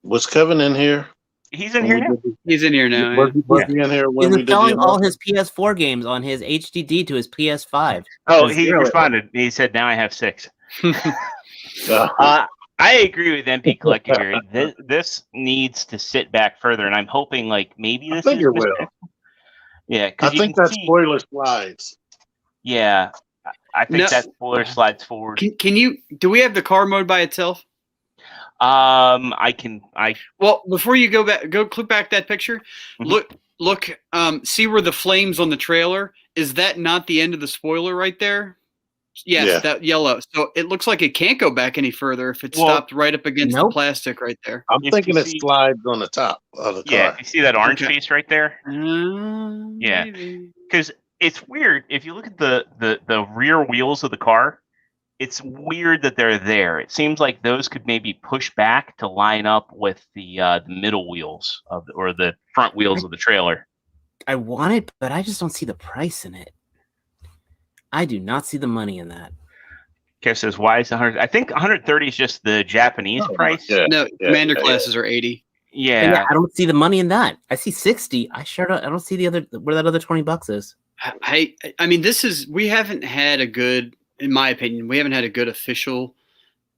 was Kevin in here? He's in here now. He's in here now. Was he in here when we he's did installing all his PS4 games on his HDD to his PS5. Oh, he responded. He said, "Now I have 6." I agree with MP Collector here. This needs to sit back further, and I'm hoping maybe this. I think it will. Yeah, I think that spoiler slides. Yeah, I think that spoiler slides forward. Do we have the car mode by itself? Well, before you go click back that picture. Mm-hmm. Look. See where the flames on the trailer is? That not the end of the spoiler right there? Yes, that yellow. So it looks like it can't go back any further if it stopped right up against the plastic right there. I'm thinking it slides on the top of the car. Yeah, you see that orange piece right there? Yeah, because it's weird. If you look at the rear wheels of the car, it's weird that they're there. It seems like those could maybe push back to line up with the middle wheels or the front wheels of the trailer. I want it, but I just don't see the price in it. I do not see the money in that. Kev says, "Why is 100?" I think 130 is just the Japanese price. Yeah, no, Commander classes are 80. Yeah, I don't see the money in that. I see 60. I don't see the other where that other $20 is. I mean, we haven't had a good, in my opinion, we haven't had a good official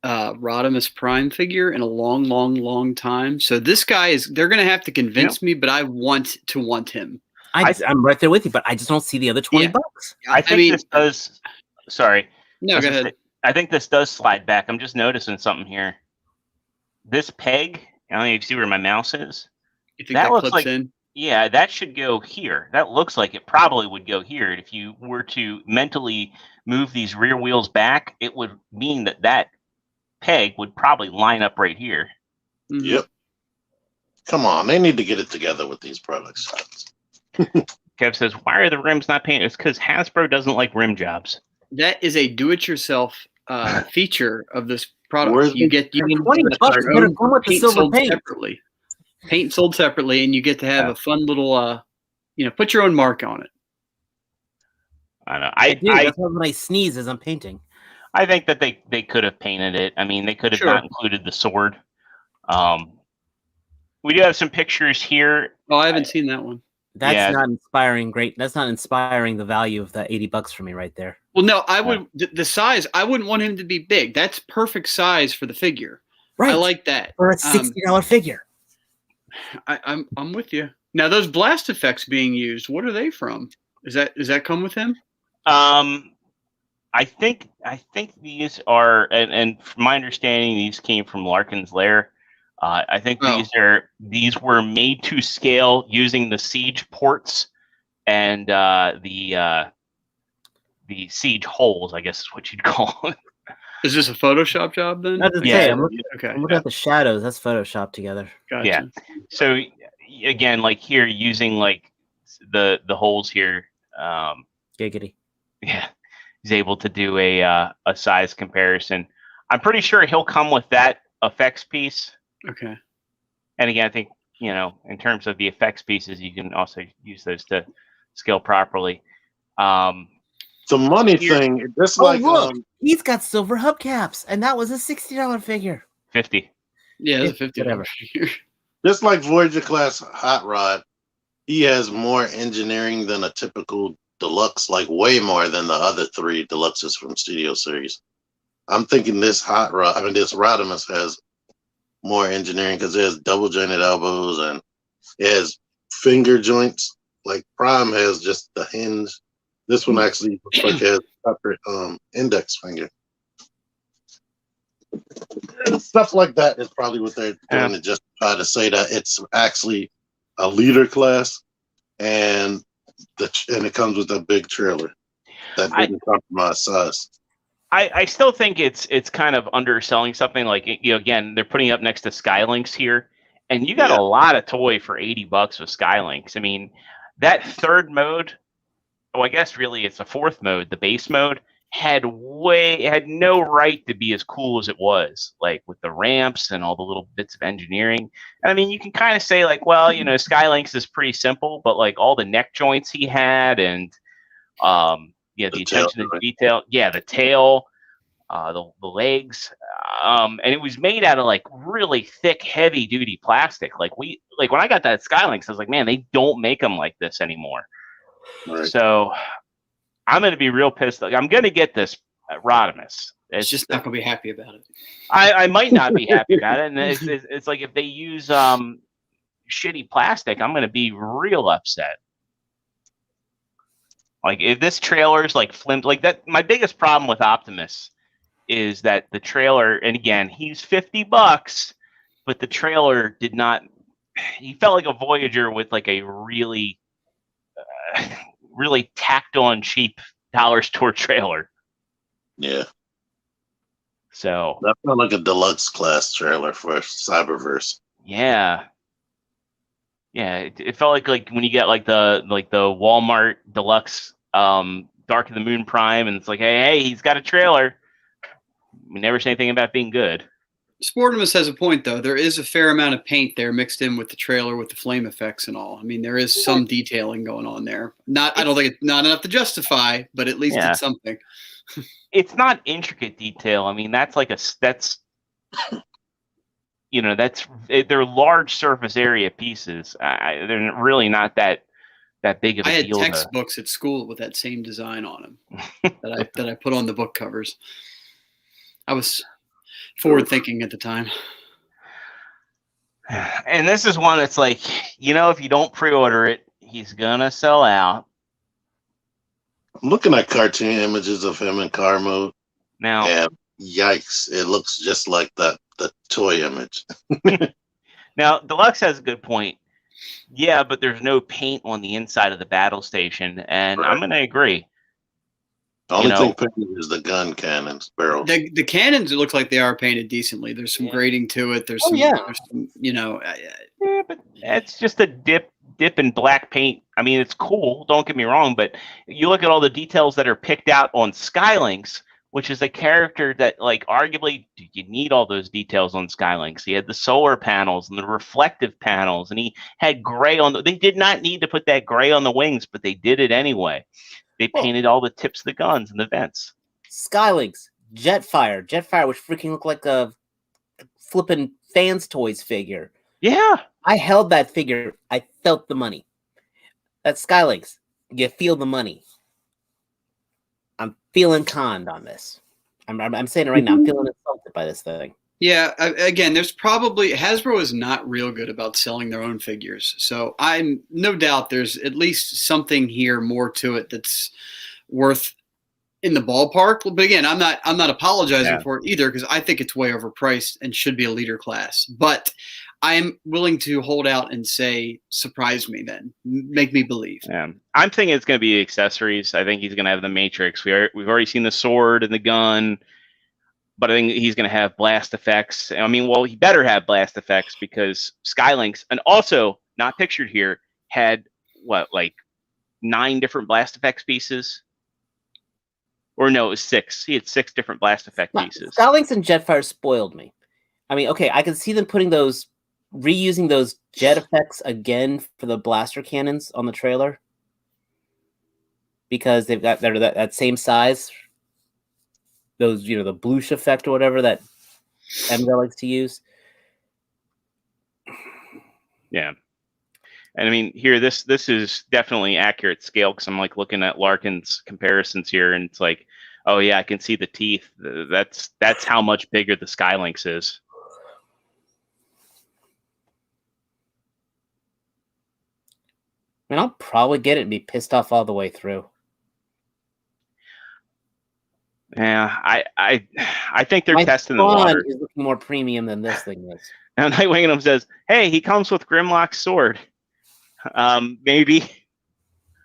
Rodimus Prime figure in a long time. So this guy they're going to have to convince me, but I want to want him. I'm right there with you, but I just don't see the other $20. I think this does. Sorry. No, go ahead. I think this does slide back. I'm just noticing something here. This peg, I don't know if you see where my mouse is. You think that looks clips like, in? Yeah, that should go here. That looks like it probably would go here. If you were to mentally move these rear wheels back, it would mean that peg would probably line up right here. Mm-hmm. Yep. Come on, they need to get it together with these products. Kev says, why are the rims not painted? It's because Hasbro doesn't like rim jobs. That is a do-it-yourself feature of this product. You get $20 better come with the silver paint separately. Paint sold separately, and you get to have a fun little, put your own mark on it. I know. That's why when I sneeze as I'm painting. I think that they could have painted it. I mean, they could have not included the sword. We do have some pictures here. Oh, I haven't seen that one. That's not inspiring. That's not inspiring the value of that $80 for me right there. Well, no, I would the size. I wouldn't want him to be big. That's perfect size for the figure. Right. I like that. For a $60 figure. I'm with you. Now those blast effects being used, what are they from? Does that come with him? I think these are, and from my understanding, these came from Larkin's Lair. I think these were made to scale using the siege ports and the siege holes, I guess is what you'd call it. Is this a Photoshop job then? I'm looking at the shadows. That's Photoshop together. Gotcha. Yeah. So again, like here, using like the holes here. Giggity. Yeah, he's able to do a size comparison. I'm pretty sure he'll come with that effects piece. Okay. And again, I think, in terms of the effects pieces, you can also use those to scale properly. The money thing, just look, he's got silver hubcaps, and that was a $60 figure. 50. Yeah, it's a $50 figure. Just like Voyager class Hot Rod, he has more engineering than a typical deluxe, like way more than the other 3 deluxes from Studio Series. I'm thinking this this Rodimus has more engineering because it has double jointed elbows and it has finger joints. Like Prime has just the hinge. This one actually looks like it has a separate index finger. Stuff like that is probably what they're doing to just try to say that it's actually a leader class, and it comes with a big trailer that didn't compromise size. I still think it's kind of underselling something. Like, again, they're putting up next to Skylinks here, and you got a lot of toy for $80 with Skylinks. I mean, that third mode, I guess really it's the fourth mode, the base mode, had no right to be as cool as it was, like with the ramps and all the little bits of engineering. And I mean, you can kind of say like, well, Skylinks is pretty simple, but like all the neck joints he had and the attention to detail, the tail, the legs, and it was made out of like really thick, heavy duty plastic. Like when I got that Skylinks, I was like, man, they don't make them like this anymore. Right. So I'm going to be real pissed. Like, I'm going to get this Rodimus. It's just not going to be happy about it. I might not be happy about it. And it's like if they use shitty plastic, I'm going to be real upset. Like if this trailer's like flimsy, like that. My biggest problem with Optimus is that the trailer, and again, he's $50, but the trailer did not. He felt like a Voyager with like a really tacked on cheap dollar store trailer. Yeah. So that felt like a deluxe class trailer for Cyberverse. Yeah. Yeah, it felt like when you get like the Walmart deluxe Dark of the Moon Prime, and it's like, hey, he's got a trailer. We never say anything about being good. Sportimus has a point, though. There is a fair amount of paint there mixed in with the trailer with the flame effects and all. I mean, there is some detailing going on there. I don't think it's not enough to justify, but at least it's something. It's not intricate detail. I mean, they're large surface area pieces. They're really not that big of a deal. I had textbooks at school with that same design on them that I put on the book covers. forward thinking at the time. And this is one that's like, if you don't pre-order it, he's gonna sell out. I'm looking at cartoon images of him in car mode. Now, and yikes, it looks just like the toy image. now Deluxe has a good point. Yeah, but there's no paint on the inside of the battle station, and I'm gonna agree. The only thing painted is the gun cannons, barrels. The cannons, it looks like they are painted decently. There's some grading to it. There's some, Yeah, but it's just a dip in black paint. I mean, it's cool. Don't get me wrong, but you look at all the details that are picked out on Skylinks, which is a character that, like, arguably, you need all those details on Skylinks. He had the solar panels and the reflective panels, and he had gray on they did not need to put that gray on the wings, but they did it anyway. They painted all the tips of the guns and the vents. Skylinks, Jetfire, which freaking looked like a flippin' Fans Toys figure. Yeah. I held that figure. I felt the money. That's Skylinks. You feel the money. I'm feeling conned on this. I'm saying it right now. I'm feeling insulted by this thing. Yeah, again, there's probably Hasbro is not real good about selling their own figures. So I'm no doubt there's at least something here more to it that's worth in the ballpark. But again, I'm not apologizing for it either, because I think it's way overpriced and should be a leader class. But I'm willing to hold out and say, surprise me then. Make me believe. Yeah. I'm thinking it's going to be accessories. I think he's going to have the Matrix. We've already seen the sword and the gun. But I think he's going to have blast effects. I mean, well, he better have blast effects, because Skylinks, and also not pictured here, had like 9 different blast effects pieces? Or no, it was 6. He had 6 different blast effect pieces. Skylinks and Jetfire spoiled me. I mean, okay, I can see them reusing those jet effects again for the blaster cannons on the trailer, because they've got that same size. Those, the bloosh effect or whatever that MJ likes to use. Yeah. And I mean, here, this is definitely accurate scale, because I'm like looking at Larkin's comparisons here, and it's like, oh yeah, I can see the teeth. That's how much bigger the Skylinks is. I mean, I'll probably get it and be pissed off all the way through. Yeah, I think they're testing the water. Is looking more premium than this thing is. And Nightwing says, "Hey, he comes with Grimlock's sword. Maybe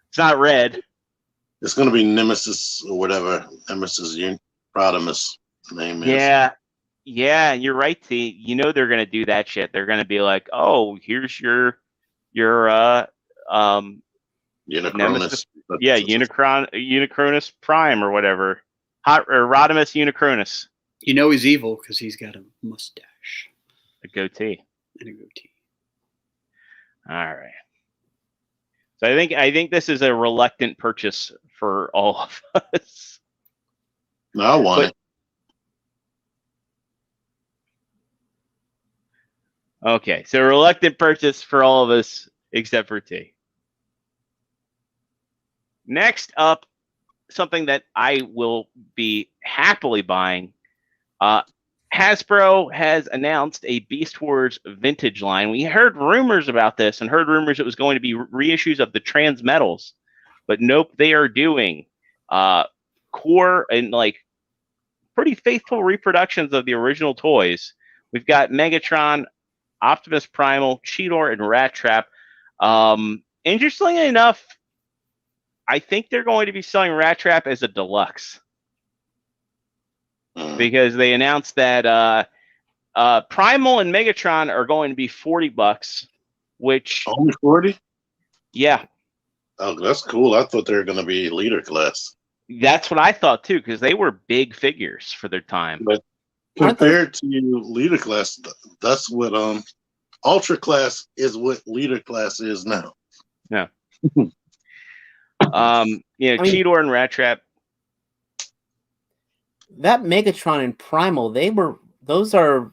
it's not red. It's going to be Nemesis or whatever. Nemesis Rodimus name is. Yeah, you're right, T. They're going to do that shit. They're going to be like, oh, here's your Unicronus. Nemesis. Yeah, Unicronus Prime or whatever. Rodimus Unicronus. He's evil because he's got a mustache. A goatee. And a goatee. All right. So I think this is a reluctant purchase for all of us. No, I want it. Okay, so reluctant purchase for all of us except for T. Next up, something that I will be happily buying. Hasbro has announced a Beast Wars vintage line. We heard rumors about this and heard rumors it was going to be reissues of the Transmetals, but nope, they are doing core and like pretty faithful reproductions of the original toys. We've got Megatron, Optimus Primal, Cheetor, and Rat Trap. Interestingly enough, I think they're going to be selling Rat Trap as a deluxe, because they announced that Primal and Megatron are going to be $40, which only 40. Yeah. Oh, that's cool. I thought they were going to be leader class. That's what I thought too, because they were big figures for their time. But compared to leader class, that's what ultra class is. What leader class is now. Yeah. Cheetor and Rat Trap. That Megatron and Primal, those are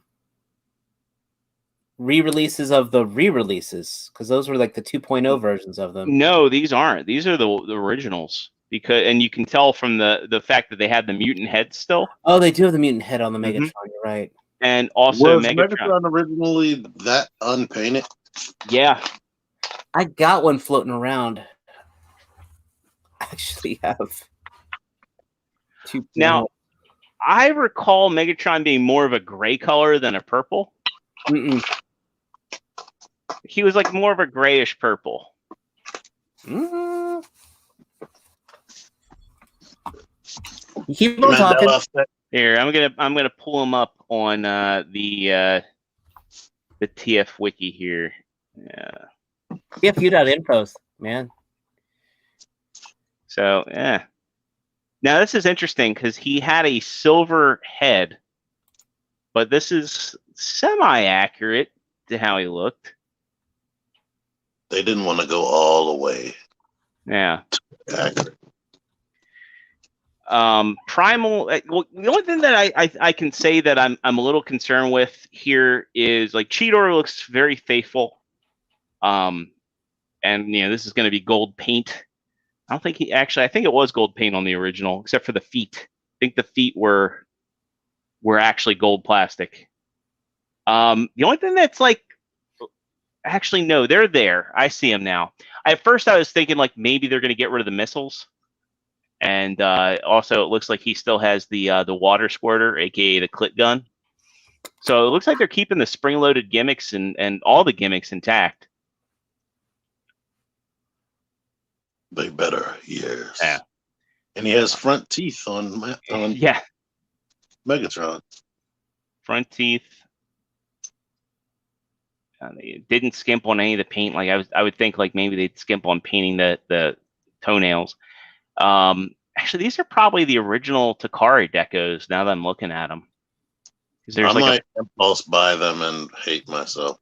re-releases of the re-releases, because those were like the 2.0 versions of them. No, these aren't. These are the originals. and you can tell from the fact that they have the mutant head still, Oh, they do have the mutant head on the Mhm. Megatron. You're right. and also Was Megatron originally that unpainted? Yeah, I got one floating around. I actually have two. Now, I recall Megatron being more of a gray color than a purple. Mm-mm. He was like more of a grayish purple. Mm. You keep on talking. Here, I'm gonna pull him up on the TF wiki here. Yeah. TFU.infos, man. So yeah. Now this is interesting because he had a silver head, but this is semi-accurate to how he looked. They didn't want to go all the way Yeah. accurate. Primal. Well, the only thing that I can say that I'm a little concerned with here is like Cheetor looks very faithful. And this is going to be gold paint. I don't think I think it was gold paint on the original, except for the feet. I think the feet were actually gold plastic. The only thing that's like, actually no, they're there. I see them now. At first I was thinking like maybe they're going to get rid of the missiles. And also, it looks like he still has the water squirter, aka the clit gun. So it looks like they're keeping the spring-loaded gimmicks and all the gimmicks intact. They better, yes. Yeah. And he has front teeth on Yeah, Megatron. front teeth. They didn't skimp on any of the paint. Like I would think like maybe they'd skimp on painting the toenails. Actually, these are probably the original Takari decos. Now that I'm looking at them, I might impulse buy them and hate myself.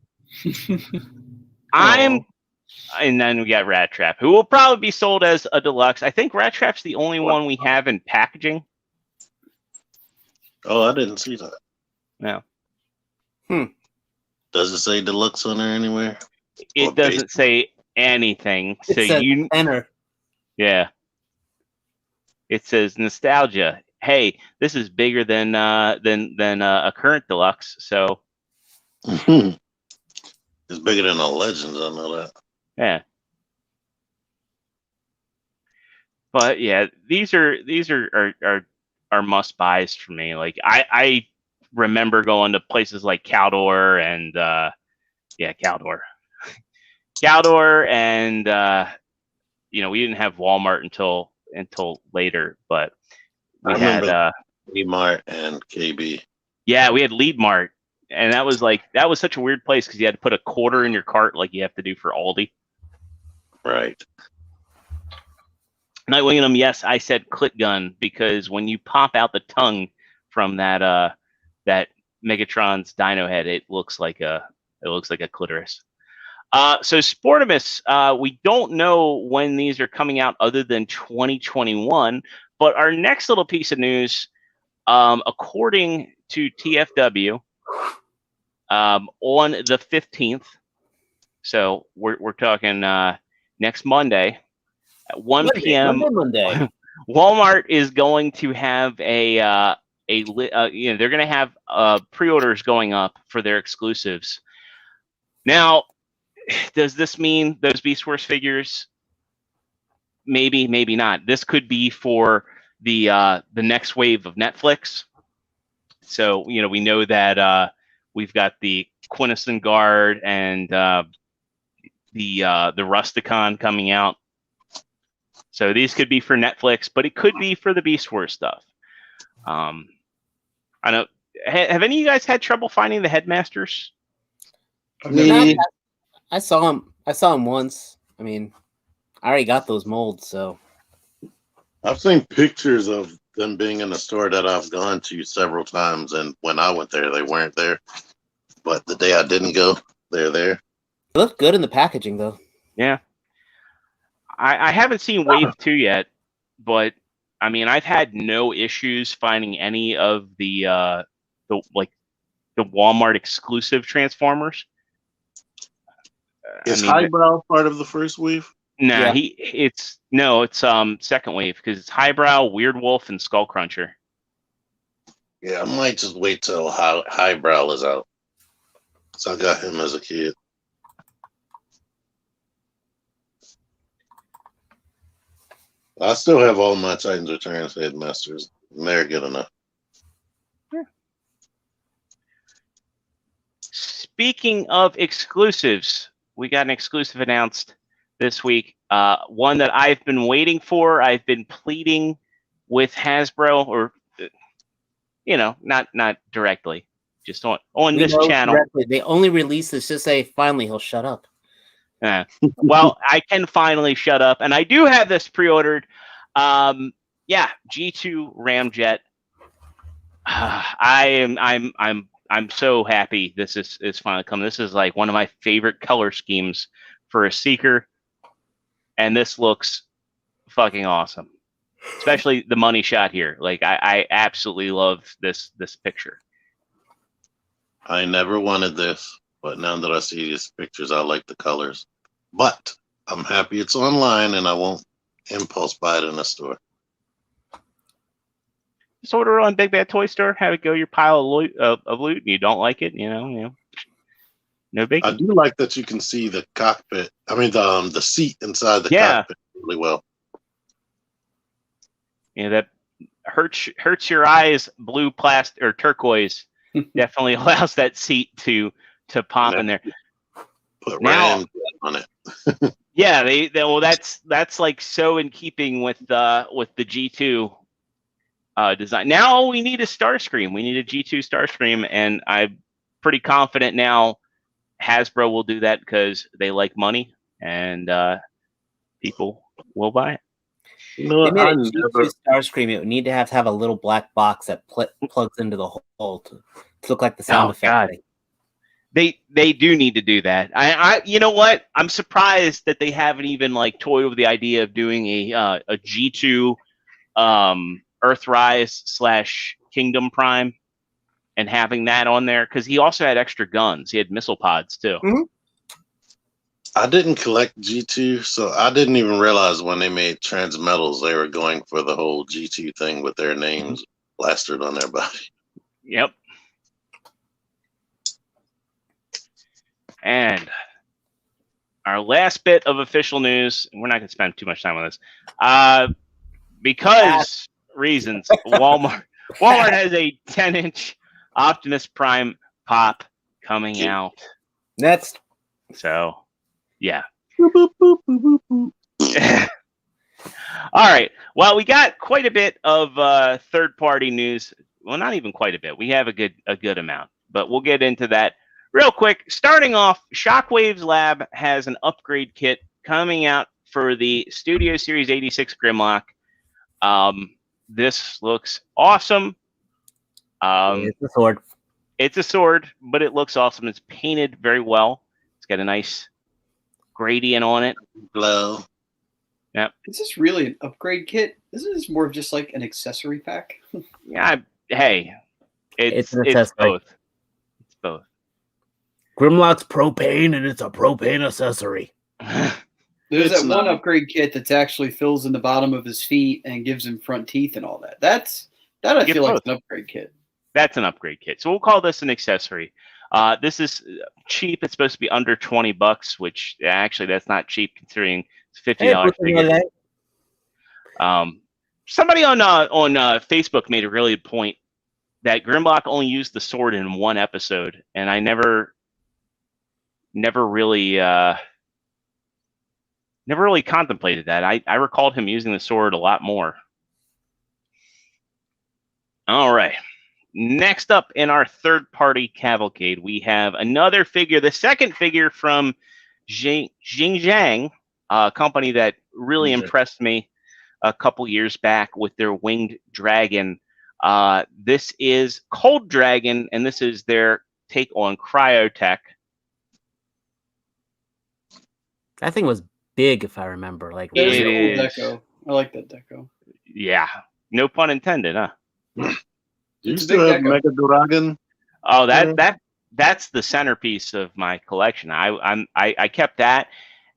And then we got Rat Trap, who will probably be sold as a deluxe. I think Rat Trap's the only one we have in packaging. Oh, I didn't see that. Yeah. Does it say deluxe on there anywhere? It doesn't say anything. It says enter. Yeah. It says nostalgia. Hey, this is bigger than a current deluxe. So it's bigger than a Legends. I know that. yeah. But yeah, these are must buys for me. Like I remember going to places like Caldor and Caldor. Caldor and we didn't have Walmart until later, but we had Mart and KB. Yeah, we had Lead Mart, and that was such a weird place because you had to put a quarter in your cart like you have to do for Aldi. Right. Nightwing, yes, I said clit gun because when you pop out the tongue from that Megatron's dino head, it looks like a clitoris. So Sportimus, we don't know when these are coming out other than 2021, but our next little piece of news, according to TFW, on the 15th, so we're talking next Monday at 1 p.m. Monday. Walmart is going to have they're going to have pre-orders going up for their exclusives. Now, does this mean those Beast Wars figures? Maybe, maybe not. This could be for the next wave of Netflix. So we know that we've got the Quintesson Guard and the Rusticon coming out. So these could be for Netflix, but it could be for the Beast Wars stuff. I know. Have any of you guys had trouble finding the Headmasters? I saw him. I saw him once. I mean, I already got those molds, so. I've seen pictures of them being in a store that I've gone to several times, and when I went there, they weren't there. But the day I didn't go, they're there. They look good in the packaging, though. Yeah. I haven't seen Wave 2 yet, but I mean, I've had no issues finding any of the Walmart exclusive Transformers. Is Highbrow part of the first wave? Nah, Yeah. it's second wave because it's Highbrow, Weird Wolf, and Skullcruncher. Yeah, I might just wait till Highbrow is out. So I got him as a kid. I still have all my Titans Returns Headmasters. And they're good enough. Speaking of exclusives, we got an exclusive announced this week. One that I've been waiting for. I've been pleading with Hasbro, or not directly, just on this channel. Directly. They only release this to say finally he'll shut up. Well, I can finally shut up, and I do have this pre-ordered. G2 Ramjet. I'm so happy this is finally coming. This is like one of my favorite color schemes for a Seeker, and this looks fucking awesome. Especially the money shot here. Like I absolutely love this picture. I never wanted this, but now that I see these pictures, I like the colors. But I'm happy it's online, and I won't impulse buy it in a store. Just order on Big Bad Toy Store. Have it go your pile of loot. And you don't like it, no big. I do like that you can see the cockpit. I mean, the seat inside the cockpit really well. That hurts your eyes. Blue plastic or turquoise definitely allows that seat to pop in there. Put Ram on it. Yeah, well, that's like so in keeping with the G2 design. Now all we need is Starscream. We need a G2 Starscream, and I'm pretty confident now Hasbro will do that because they like money, and people will buy it. They made a G2 Starscream. It would need to have a little black box that plugs into the hole to look like the sound effect. God. They do need to do that. I you know what? I'm surprised that they haven't even like toyed with the idea of doing a G2 Earthrise / Kingdom Prime and having that on there, because he also had extra guns. He had missile pods too. Mm-hmm. I didn't collect G2, so I didn't even realize when they made Transmetals they were going for the whole G2 thing with their names plastered on their body. Yep. And our last bit of official news, and we're not going to spend too much time on this, because reasons. Walmart has a 10-inch Optimus Prime pop coming out. Next. So, yeah. All right. Well, we got quite a bit of third-party news. Well, not even quite a bit. We have a good amount, but we'll get into that real quick. Starting off, Shockwave's Lab has an upgrade kit coming out for the Studio Series 86 Grimlock. This looks awesome. It's a sword. It's a sword, but it looks awesome. It's painted very well. It's got a nice gradient on it. Glow. Yep. Is this really an upgrade kit? This is more of just like an accessory pack. Yeah. Hey, it's both. It's both. Grimlock's propane, and it's a propane accessory. There's that one upgrade kit that actually fills in the bottom of his feet and gives him front teeth and all that. That I feel like it's an upgrade kit. That's an upgrade kit. So we'll call this an accessory. This is cheap. It's supposed to be under $20, which actually that's not cheap considering it's $50 figure. Somebody on Facebook made a really good point that Grimlock only used the sword in one episode, and I never really contemplated that. I recalled him using the sword a lot more. All right. Next up in our third-party cavalcade, we have another figure, the second figure from Xinjiang, a company that really impressed me a couple years back with their winged dragon. This is Cold Dragon, and this is their take on Cryotech. That thing was big, if I remember. Like There's an old deco. I like that deco. Yeah, no pun intended, huh? Do you still have Mega Dragon? Oh, that's the centerpiece of my collection. I kept that,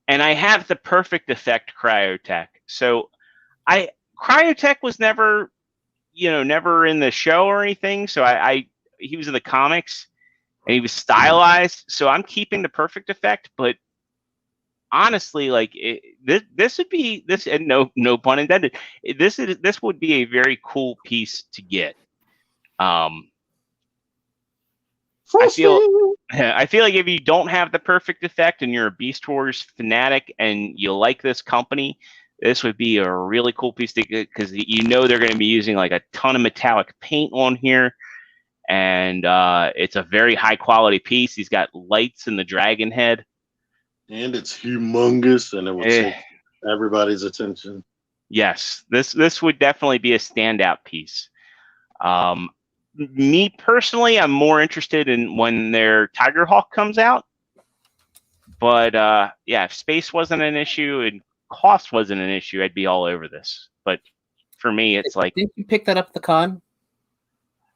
and I have the Perfect Effect Cryotech. So Cryotech was never, never in the show or anything. So he was in the comics and he was stylized. So I'm keeping the Perfect Effect, but honestly, like this would be this, and no pun intended. This would be a very cool piece to get. I feel like if you don't have the Perfect Effect and you're a Beast Wars fanatic and you like this company, this would be a really cool piece to get, because they're going to be using like a ton of metallic paint on here, and it's a very high quality piece. He's got lights in the dragon head. And it's humongous, and it will take everybody's attention. Yes, this would definitely be a standout piece. Me personally, I'm more interested in when their Tiger Hawk comes out. But if space wasn't an issue and cost wasn't an issue, I'd be all over this. But for me, it's like... Didn't you pick that up at the con?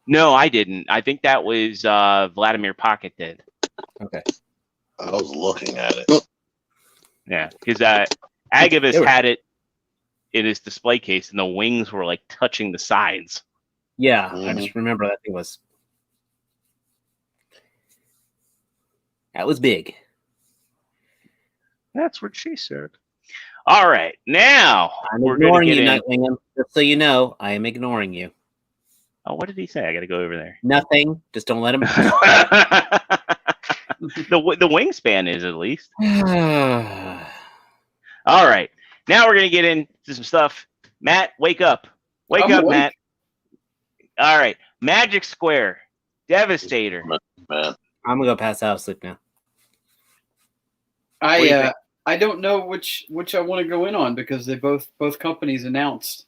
No, I didn't. I think that was Vladimir Pocket did. Okay. I was looking at it. Yeah, because Agabus had it in his display case, and the wings were like touching the sides. Yeah, I just remember that thing was... That was big. That's what she said. All right, now I'm we're ignoring going to you, get in. Nightwing. Just so you know, I am ignoring you. Oh, what did he say? I got to go over there. Nothing. Just don't let him... The wingspan is, at least. All right. Now we're going to get into some stuff. Matt, wake up. Wake up, awake. Matt. All right. Magic Square. Devastator. Man. I'm going to go pass out sleep now. I don't know which I want to go in on, because they both companies announced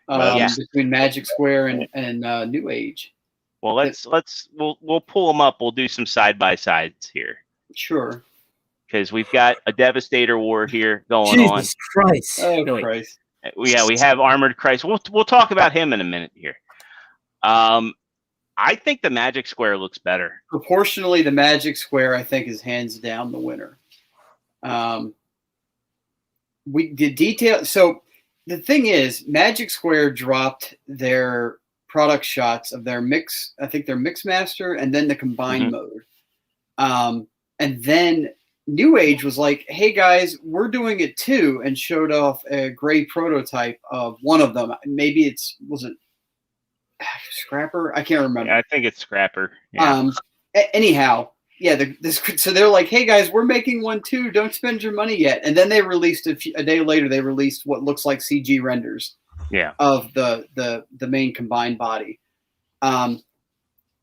between Magic Square and New Age. Well, we'll pull them up. We'll do some side by sides here. Sure. Because we've got a Devastator war here going on. Jesus Christ. Oh, No, wait. Christ. We have Armored Christ. We'll talk about him in a minute here. I think the Magic Square looks better. Proportionally, the Magic Square, I think, is hands down the winner. We did detail. So the thing is, Magic Square dropped their product shots of their mix. I think their Mix Master, and then the combined mode. And then New Age was like, "Hey guys, we're doing it too," and showed off a gray prototype of one of them. Maybe was it Scrapper? I can't remember. Yeah, I think it's Scrapper. Yeah. Anyhow, yeah. So they're like, "Hey guys, we're making one too. Don't spend your money yet." And then they released a day later. They released what looks like CG renders. Yeah. Of the main combined body.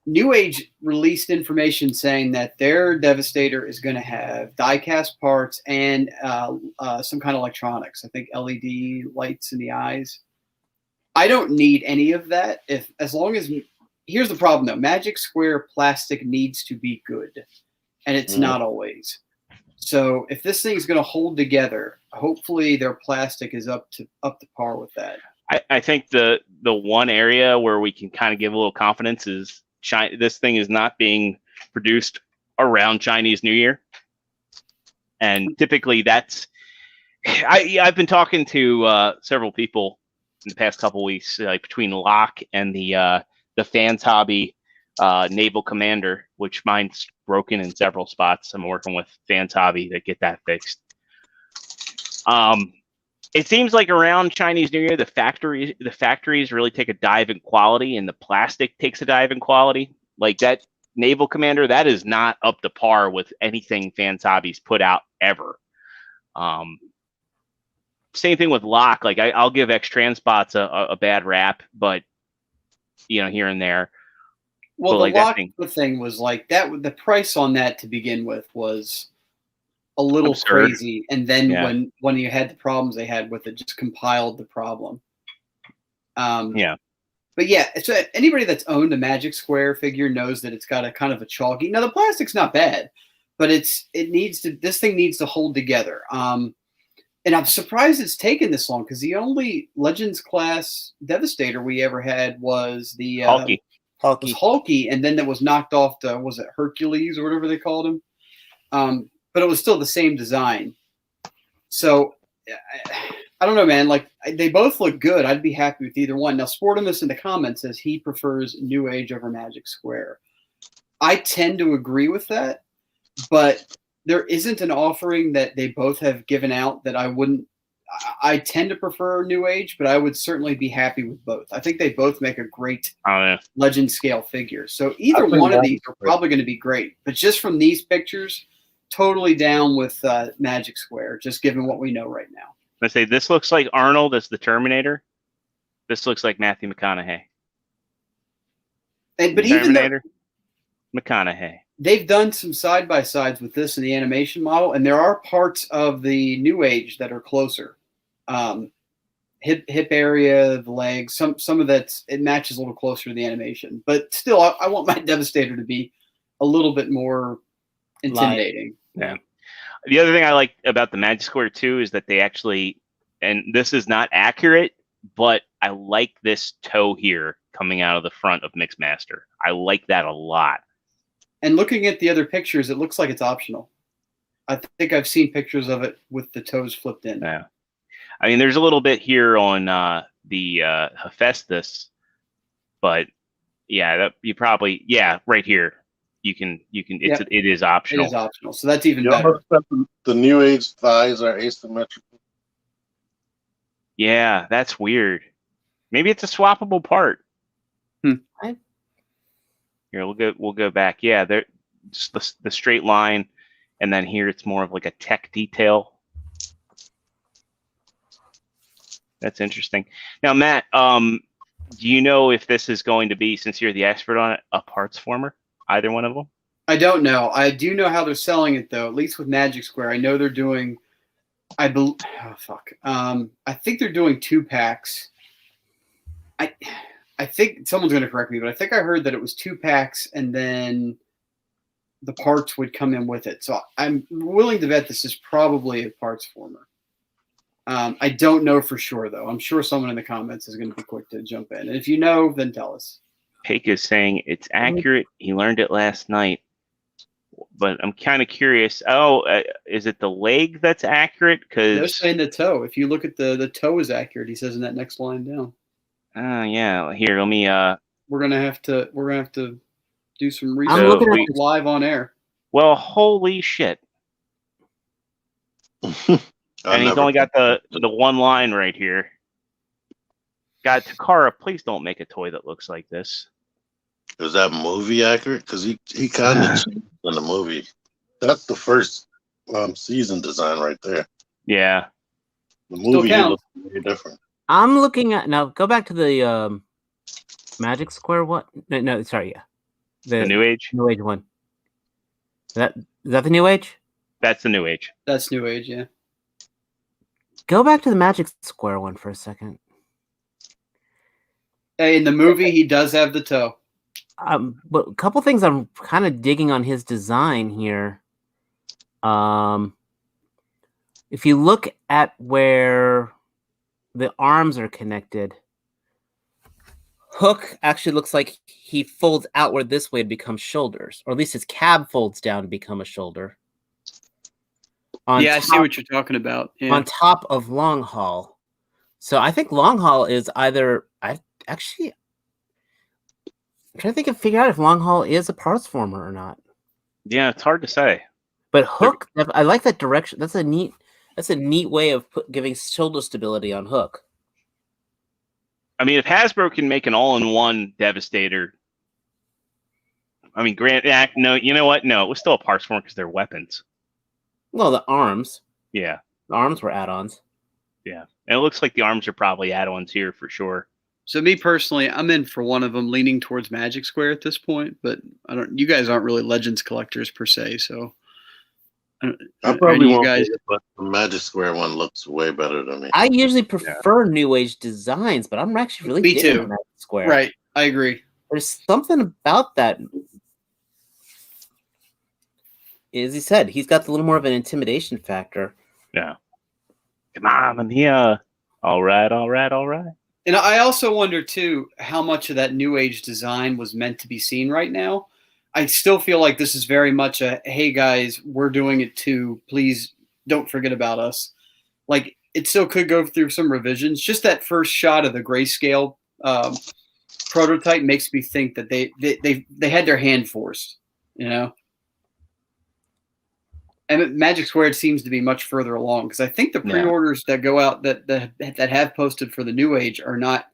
New Age released information saying that their Devastator is going to have die-cast parts and some kind of electronics. I think LED lights in the eyes. I don't need any of that. As long as... Here's the problem, though. Magic Square plastic needs to be good, and it's not always. So if this thing's going to hold together, hopefully their plastic is up to par with that. I think the one area where we can kind of give a little confidence is this thing is not being produced around Chinese New Year. And typically that's... I've been talking to several people in the past couple weeks, like between Locke and the Fans Hobby Naval Commander, which mine's broken in several spots. I'm working with Fans Hobby to get that fixed. It seems like around Chinese New Year, the factories really take a dive in quality, and the plastic takes a dive in quality. Like that Naval Commander, that is not up to par with anything Fans Hobby's put out ever. Same thing with Locke. Like I'll give X-Transpots a bad rap, but here and there. Well, but the Locke thing was like that. The price on that to begin with was a little absurd. Crazy, and then when you had the problems they had with it, just compiled the problem. But yeah, so anybody that's owned a Magic Square figure knows that it's got a kind of a chalky. Now the plastic's not bad, but this thing needs to hold together. And I'm surprised it's taken this long, because the only Legends class Devastator we ever had was the Hulky. Was Hulky, and then that was knocked off to, was it Hercules or whatever they called him? But it was still the same design. So I don't know, man. Like they both look good. I'd be happy with either one. Now, Sportimus in the comments says he prefers New Age over Magic Square. I tend to agree with that, but there isn't an offering that they both have given out that I wouldn't. I tend to prefer New Age, but I would certainly be happy with both. I think they both make a great legend scale figure. So either one of these are probably going to be great. But just from these pictures, totally down with Magic Square, just given what we know right now. I say this looks like Arnold as the Terminator. This looks like Matthew McConaughey. But Terminator, McConaughey. They've done some side-by-sides with this in the animation model, and there are parts of the New Age that are closer. Hip area, the legs, some of that, it matches a little closer to the animation. But still, I want my Devastator to be a little bit more intimidating. Yeah. The other thing I like about the Magic Square too is that they actually, and this is not accurate, but I like this toe here coming out of the front of Mixmaster. I like that a lot. And looking at the other pictures, it looks like it's optional. I think I've seen pictures of it with the toes flipped in. Yeah. I mean, there's a little bit here on the Hephaestus, but yeah, that you probably, right here. You can. It is optional. It is optional, so that's even better. The New Age thighs are asymmetrical. Yeah, that's weird. Maybe it's a swappable part. Here, we'll go back. Yeah, there, just the straight line, and then here it's more of like a tech detail. That's interesting. Now, Matt, do you know if this is going to be, since you're the expert on it, a Partsformer? Either one of them? I don't know. I do know how they're selling it, though, at least with Magic Square. I know they're doing, I think they're doing 2-packs. I think someone's going to correct me, but I think I heard that it was 2-packs and then the parts would come in with it. So I'm willing to bet this is probably a Partsformer. I don't know for sure, though. I'm sure someone in the comments is going to be quick to jump in. And if you know, then tell us. Pake is saying it's accurate. He learned it last night. But I'm kind of curious. Is it the leg that's accurate? Because they're saying the toe. If you look at the toe is accurate, he says in that next line down. Yeah. Here, let me. We're gonna have to do some research live on air. Well, holy shit! And he's only got the one line right here. God, Takara, please don't make a toy that looks like this. Is that movie accurate? Because he kind of changed in the movie. That's the first season design right there. Yeah. The movie looks very different. I'm looking at now. Go back to the Magic Square one. No, sorry, yeah, the New Age. New Age one. Is that the New Age? That's the New Age. That's New Age, yeah. Go back to the Magic Square one for a second. Hey, in the movie, he does have the toe. But a couple things I'm kind of digging on his design here. If you look at where the arms are connected, Hook actually looks like he folds outward this way to become shoulders, or at least his cab folds down to become a shoulder. I see what you're talking about. Yeah. On top of Long Haul. So I think Long Haul is either... I'm trying to think figure out if Long Haul is a Partsformer or not. Yeah, it's hard to say. But Hook, I like that direction. That's a neat way of giving shoulder stability on Hook. I mean, if Hasbro can make an all-in-one Devastator, I mean, no, you know what? No, it was still a Partsformer because they're weapons. Well, the arms. Yeah. The arms were add-ons. Yeah. And it looks like the arms are probably add-ons here for sure. So me personally, I'm in for one of them, leaning towards Magic Square at this point, but you guys aren't really Legends collectors per se, so I probably won't guys, but the Magic Square one looks way better than me. I usually prefer New Age designs, but I'm actually really digging Magic Square. Right, I agree. There's something about that. As he said, he's got a little more of an intimidation factor. Yeah. Come on, I'm here. All right. And I also wonder, too, how much of that New Age design was meant to be seen right now. I still feel like this is very much a, hey, guys, we're doing it too. Please don't forget about us. like it still could go through some revisions. Just that first shot of the grayscale prototype makes me think that they had their hand forced, you know. And Magic Squared seems to be much further along because I think the pre-orders that go out that have posted for the New Age are not.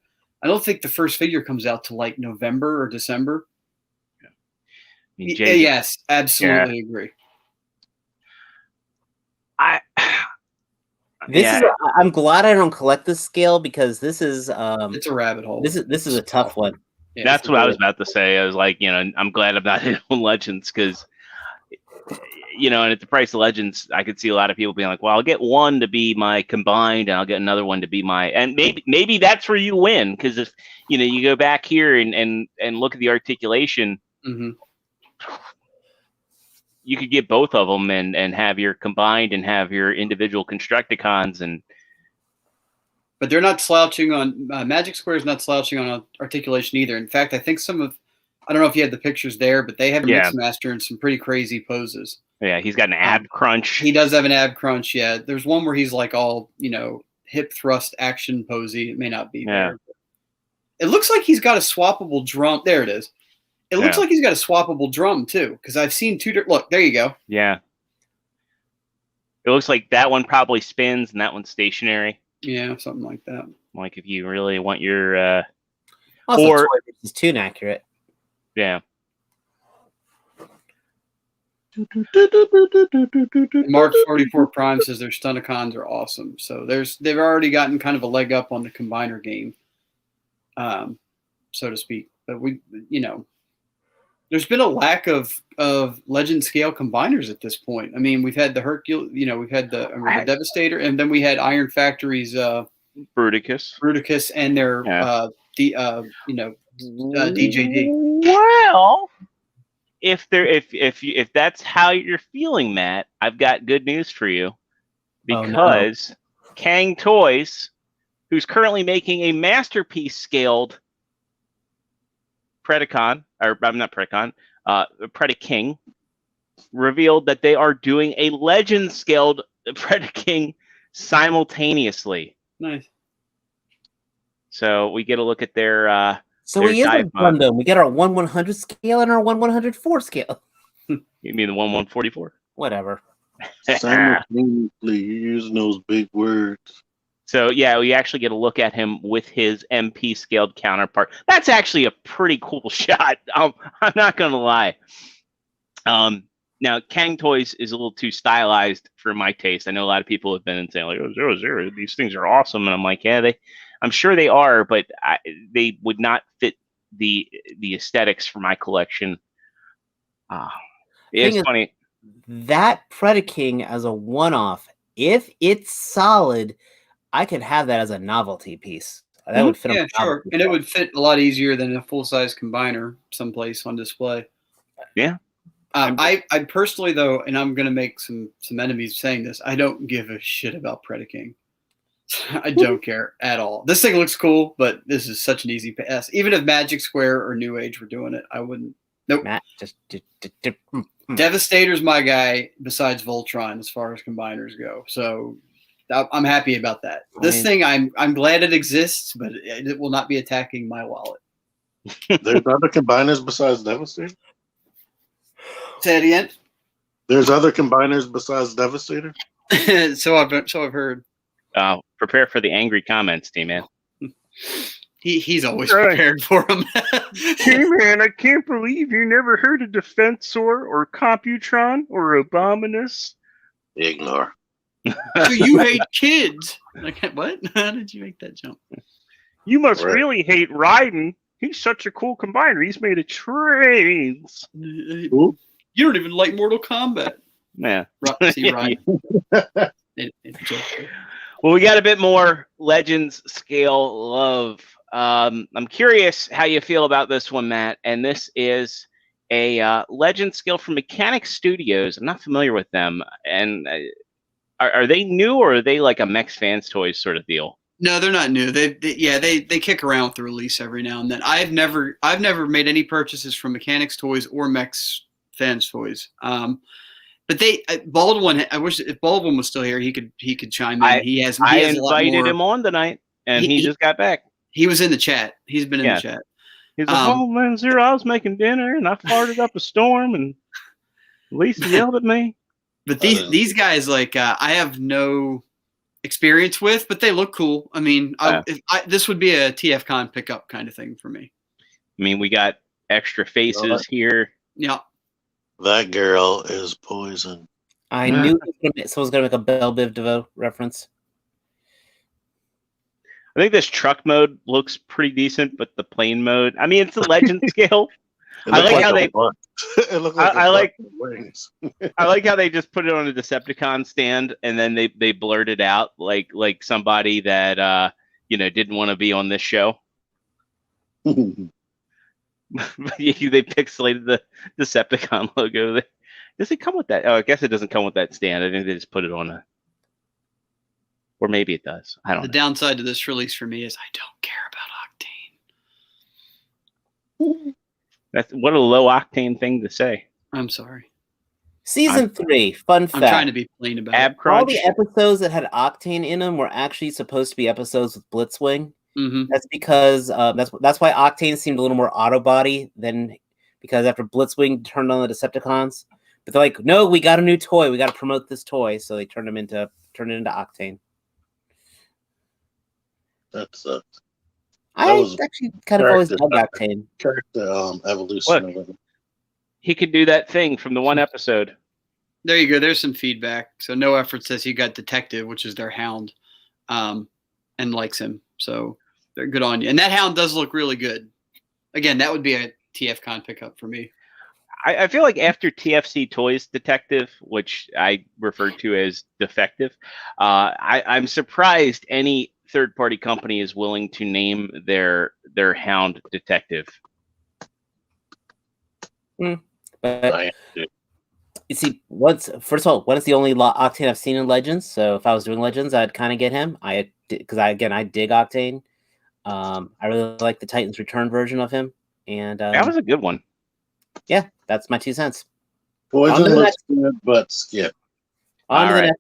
I don't think the first figure comes out till like November or December. Yes, absolutely agree. I'm glad I don't collect this scale because this is it's a rabbit hole. This is a tough one. Yeah, that's what I was about to say. I was like, I'm glad I'm not in on Legends because, and at the price of Legends, I could see a lot of people being like, well, I'll get one to be my combined and I'll get another one to be my, and maybe that's where you win. Because if, you go back here and look at the articulation, you could get both of them and have your combined and have your individual Constructicons but they're not slouching on Magic Square is not slouching on articulation either. In fact, I think I don't know if you had the pictures there, but they have Mixmaster in some pretty crazy poses. Yeah, he's got an ab crunch. He does have an ab crunch. Yeah, there's one where he's like all hip thrust action posy. It may not be there. It looks like he's got a swappable drum. There it is. It looks like he's got a swappable drum too, because I've seen two. Look, there you go. Yeah. It looks like that one probably spins and that one's stationary. Yeah, something like that. Like if you really want your also, it's too inaccurate. Yeah. Mark 44 Prime says their Stunticons are awesome. So they've already gotten kind of a leg up on the combiner game, so to speak. But there's been a lack of legend scale combiners at this point. I mean, we've had the Hercule, we've had the Devastator, and then we had Iron Factory's Bruticus and their DJD. Well, if that's how you're feeling, Matt, I've got good news for you, because Kang Toys, who's currently making a masterpiece scaled Predacon, or I'm not Predacon, Predaking, revealed that they are doing a legend scaled Predaking simultaneously. Nice. So we get a look at their so we get we get our 1/100 scale and our 1/104 scale. You mean the 1/144? Whatever. Simultaneously, you're using those big words. So yeah, we actually get a look at him with his MP scaled counterpart. That's actually a pretty cool shot. I'm not gonna lie. Now Kang Toys is a little too stylized for my taste. I know a lot of people have been saying like, "Oh, 0-0, these things are awesome," and I'm like, yeah, I'm sure they are, but they would not fit the aesthetics for my collection. It's funny. That Predaking as a one-off, if it's solid, I could have that as a novelty piece. That would fit. Yeah, sure, and it would fit a lot easier than a full-size combiner someplace on display. Yeah. I personally, though, and I'm going to make some enemies saying this, I don't give a shit about Predaking. I don't care at all. This thing looks cool, but this is such an easy pass. Even if Magic Square or New Age were doing it, I wouldn't. Nope. Matt, Devastator's my guy besides Voltron as far as combiners go. So I'm happy about that. This thing, I'm glad it exists, but it will not be attacking my wallet. There's other combiners besides Devastator? Say it again? There's other combiners besides Devastator? So I've heard. Prepare for the angry comments, T-Man. He's always prepared for them. Hey man, I can't believe you never heard of Defensor or Computron or Abominus. Ignore. So you hate kids. Like, what? How did you make that jump? You must really hate Raiden. He's such a cool combiner. He's made of trains. You don't even like Mortal Kombat. Yeah. See, Raiden. Well, we got a bit more Legends scale love. I'm curious how you feel about this one, Matt. And this is a Legend scale from Mechanic Studios. I'm not familiar with them. And are they new, or are they like a Mechs Fans Toys sort of deal? No, they're not new. They kick around with the release every now and then. I've never made any purchases from Mechanics Toys or Mechs Fans Toys. But Baldwin. I wish if Baldwin was still here, he could chime in. He has I a lot invited more. him on tonight, and he just got back. He was in the chat. He's been in the chat. He's like, "Oh man, Zero, I was making dinner and I farted up a storm, and Lisa yelled at me." But these guys, like, I have no experience with, but they look cool. I mean, this would be a TFCon pickup kind of thing for me. I mean, we got extra faces here. Yeah. That girl is poison. I knew someone's going to make a Belle Biv DeVoe reference. I think this truck mode looks pretty decent, but the plane mode, I mean, it's a legend scale. I like how they. It looks like I like how they just put it on a Decepticon stand and then they blurred it out like somebody that didn't want to be on this show. They pixelated the Decepticon logo. Does it come with that? Oh, I guess it doesn't come with that stand. I think they just put it on or maybe it does. I don't know. The downside to this release for me is I don't care about Octane. That's what a low octane thing to say. I'm sorry. Season 3, fun fact. I'm trying to be plain about it. All the episodes that had Octane in them were actually supposed to be episodes with Blitzwing. Mm-hmm. That's because that's why Octane seemed a little more auto body because after Blitzwing turned on the Decepticons. But they're like, no, we got a new toy. We got to promote this toy, so they turned it into Octane. That sucks. I actually kind of always loved Octane. The evolution of it. He could do that thing from the one episode. There you go. There's some feedback. So No Effort says he got Detective, which is their hound, and likes him. So they're good on you. And that hound does look really good. Again, that would be a TFCon pickup for me. I feel like after TFC Toys Detective, which I referred to as Defective, I'm surprised any third-party company is willing to name their hound Detective. But you see, first of all, what is the only Octane I've seen in Legends? So if I was doing Legends, I'd kind of get him. I dig Octane. I really like the Titans Return version of him, and that was a good one. Yeah, that's my 2 cents. Poison looks good, but skip. On to the next.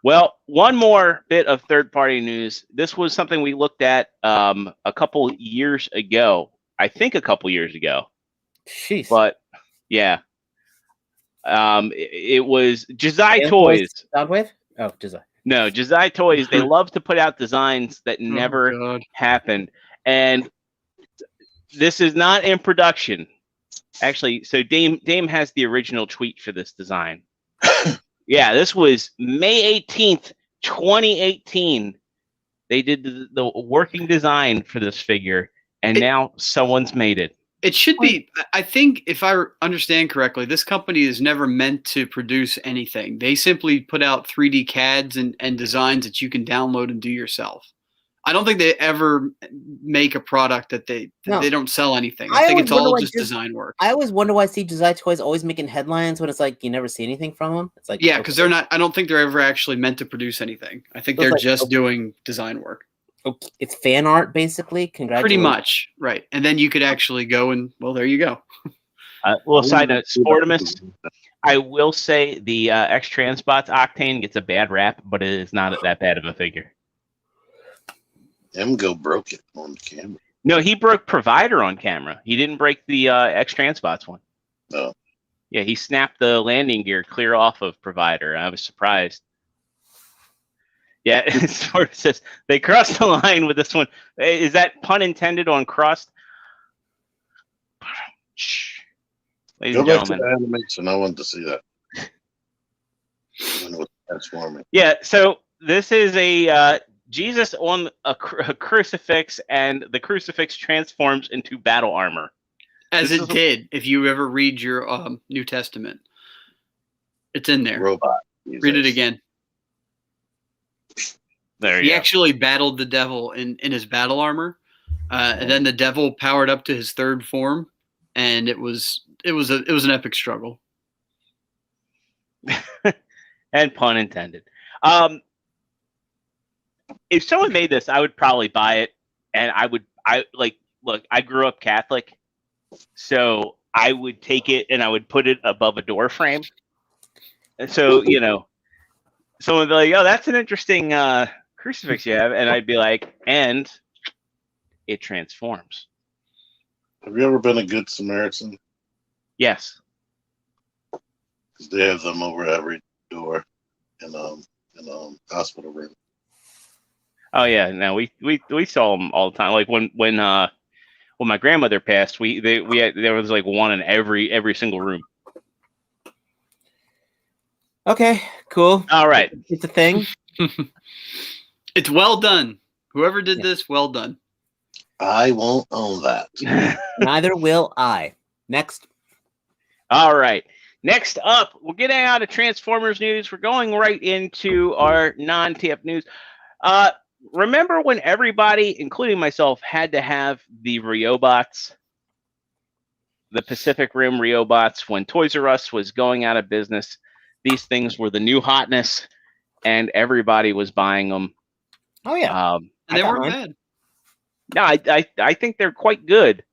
Well, one more bit of third-party news. This was something we looked at a couple years ago. I think a couple years ago. Jeez. But yeah, it was Jazai Toys. Soundwave? Oh, Jazai. No, Jazai Toys. They love to put out designs that never happened, and this is not in production. Actually, so Dame has the original tweet for this design. Yeah, this was May 18th, 2018. They did the working design for this figure, and now someone's made it. It should be, I think, if I understand correctly, this company is never meant to produce anything. They simply put out 3D CADs and designs that you can download and do yourself. I don't think they ever make a product that they don't sell anything. I think it's all just design work. I always wonder why I see Jazai Toys always making headlines when it's like you never see anything from them. It's like because they're not. I don't think they're ever actually meant to produce anything. I think they're just doing design work. Okay. It's fan art, basically. Congratulations. Pretty much, right? And then you could actually go and there you go. Well, side note, Sportimus. I will say the X-Transbots Octane gets a bad rap, but it is not that bad of a figure. Emgo broke it on camera. No, he broke Provider on camera. He didn't break the X-Transbots one. Oh. Yeah, he snapped the landing gear clear off of Provider. I was surprised. Yeah, it sort of says they crossed the line with this one. Is that pun intended on crossed? Ladies and gentlemen. Back to the animation. I wanted to see that. Transforming. Yeah, so this is a Jesus on a crucifix, and the crucifix transforms into battle armor. As it did, if you ever read your New Testament. It's in there. Robot. Read it again. There he actually battled the devil in his battle armor, and then the devil powered up to his third form, and it was an epic struggle. And pun intended. If someone made this, I would probably buy it, and look, I grew up Catholic, so I would take it and I would put it above a door frame, So, someone would be like, "Oh, that's an interesting crucifix you have," and I'd be like, "And it transforms." Have you ever been a Good Samaritan? Yes. Because they have them over every door in hospital room. Oh yeah. No, we saw them all the time. Like when my grandmother passed, there was like one in every single room. Okay, cool. All right. It's a thing. It's well done. Whoever did this, well done. I won't own that. Neither will I. Next. All right. Next up, we're getting out of Transformers news. We're going right into our non-TF news. Remember when everybody, including myself, had to have the Riobots, the Pacific Rim Riobots, when Toys R Us was going out of business? These things were the new hotness, and everybody was buying them. Oh yeah, and they weren't bad. No, I think they're quite good.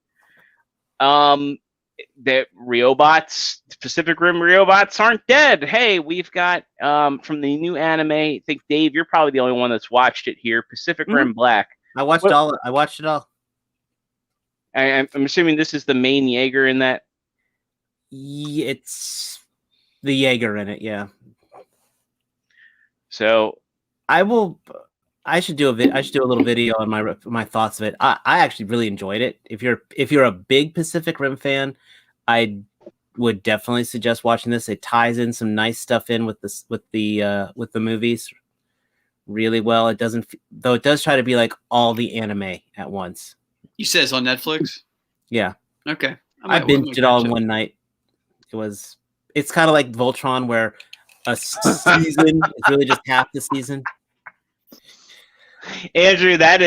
The Riobots, Pacific Rim Riobots aren't dead. Hey, we've got from the new anime. I think Dave, you're probably the only one that's watched it here. Pacific Rim Black. I watched it all. I'm assuming this is the main Jaeger in that. Yeah, it's the Jaeger in it. Yeah. So I should do a little video on my thoughts of it. I actually really enjoyed it. If you're a big Pacific Rim fan, I would definitely suggest watching this. It ties in some nice stuff in with the movies really well. It doesn't, though it does try to be like all the anime at once. You say it's on Netflix? Yeah. Okay. I binged it all in one night. It's kind of like Voltron, where a season is really just half the season. Andrew, that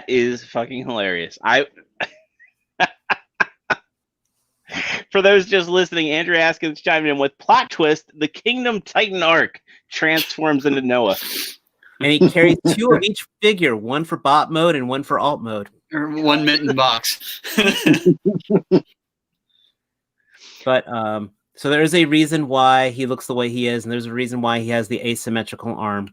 is fucking hilarious. For those just listening, Andrew Haskins chiming in with plot twist: the Kingdom Titan arc transforms into Noah, and he carries 2 of each figure, one for bot mode and one for alt mode, or one mitten box. But so there is a reason why he looks the way he is, and there's a reason why he has the asymmetrical arm.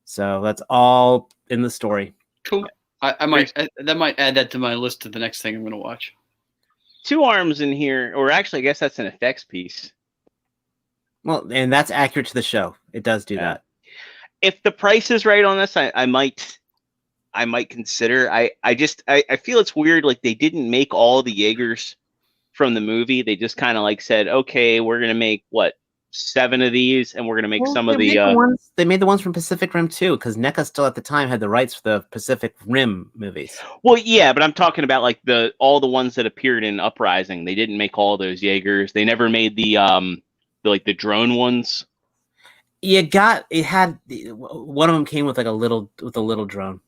So that's all in the story. Cool. I might add that to my list of the next thing I'm going to watch. 2 arms in here, or actually, I guess that's an effects piece. Well, and that's accurate to the show. It does do that. If the price is right on this, I might consider. I feel it's weird. Like they didn't make all the Jaegers from the movie. They just kind of like said, okay, we're gonna make 7 of these, and we're gonna make some of the ones. They made the ones from Pacific Rim too, because NECA still at the time had the rights for the Pacific Rim movies. Well, yeah, but I'm talking about like all the ones that appeared in Uprising. They didn't make all those Jaegers. They never made the drone ones. It had one of them came with a little drone.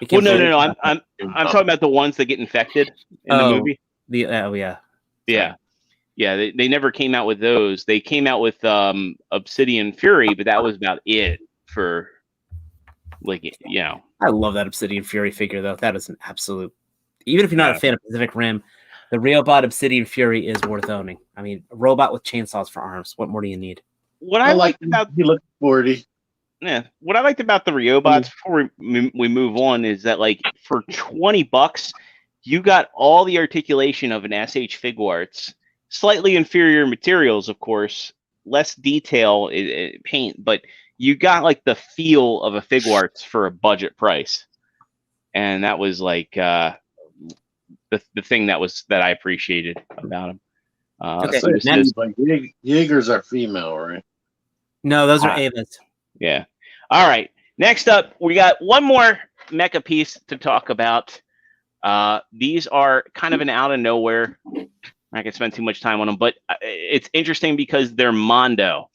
Well, no. I'm talking about the ones that get infected in the movie. Yeah, they never came out with those. They came out with Obsidian Fury, but that was about it for I love that Obsidian Fury figure though. That is an absolute. Even if you're not a fan of Pacific Rim, the Riobot Obsidian Fury is worth owning. I mean, a robot with chainsaws for arms. What more do you need? What I liked about he looked 40. Yeah, what I liked about the Riobots before we move on is that like for $20, you got all the articulation of an SH Figuarts. Slightly inferior materials, of course, less detail paint, but you got like the feel of a Figuarts for a budget price, and that was like the thing that I appreciated about them. Okay, so Jaegers are female, right? No, those are Avas. Yeah. All right. Next up, we got one more mecha piece to talk about. These are kind of an out of nowhere. I can spend too much time on them, but it's interesting because they're Mondo.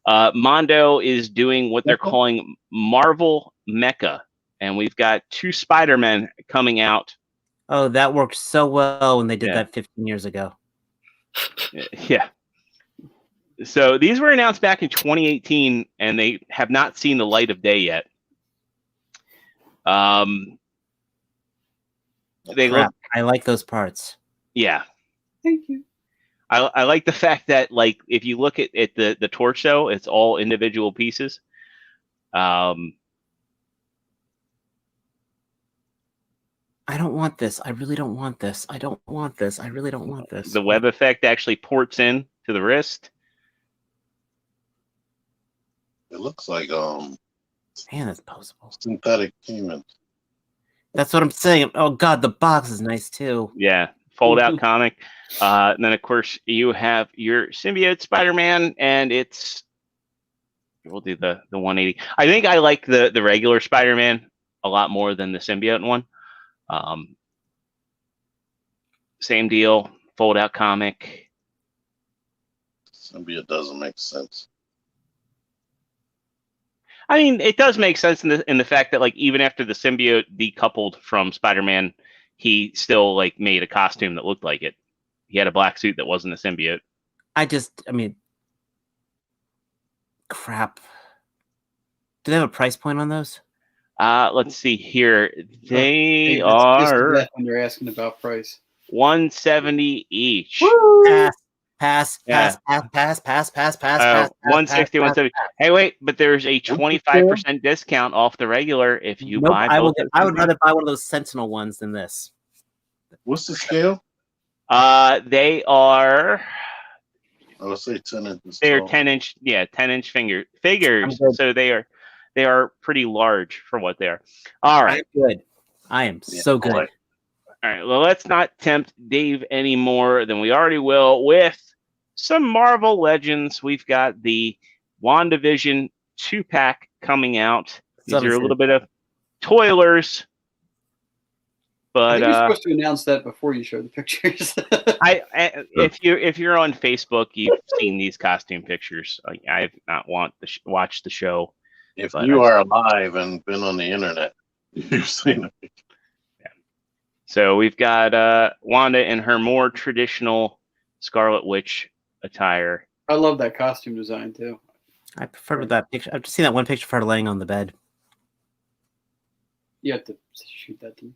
Mondo is doing what they're calling Marvel Mecha, and we've got 2 Spider-Men coming out. Oh, that worked so well when they did that 15 years ago. Yeah. So these were announced back in 2018, and they have not seen the light of day yet. I like those parts. Yeah. Thank you. I like the fact that, like, if you look at the torso, it's all individual pieces. I don't want this. I really don't want this. I don't want this. I really don't want this. The web effect actually ports in to the wrist. It looks like Man, that's posable. synthetic human. That's what I'm saying. Oh God, the box is nice too. Yeah, fold out comic. And then of course you have your symbiote Spider-Man, and we'll do the 180. I think I like the regular Spider-Man a lot more than the symbiote one. Same deal, fold out comic. Symbiote doesn't make sense. I mean, it does make sense in the fact that, like, even after the symbiote decoupled from Spider-Man, he still, like, made a costume that looked like it. He had a black suit that wasn't a symbiote. I mean, crap. Do they have a price point on those? Let's see here. They It's are just when they're asking about price. $170 each. Pass. 160, 170. Hey, wait, but there's a 25% discount off the regular if you buy both. I would rather buy one of those Sentinel ones than this. What's the scale? They are. I would say 10 inches. They're tall. 10-inch, 10-inch figures. So they are pretty large for what they are. All right. I'm good. I am so good. All right. Well, let's not tempt Dave any more than we already will with some Marvel Legends. We've got the WandaVision 2-pack coming out. These are a little bit of toilers. I But think you're supposed to announce that before you show the pictures. if you're on Facebook, you've seen these costume pictures. I've not watched the show. If you are alive and been on the internet, you've seen it. Yeah. So we've got Wanda in her more traditional Scarlet Witch attire. I love that costume design too. I prefer that picture. I've seen that one picture of her laying on the bed. You have to shoot that to me.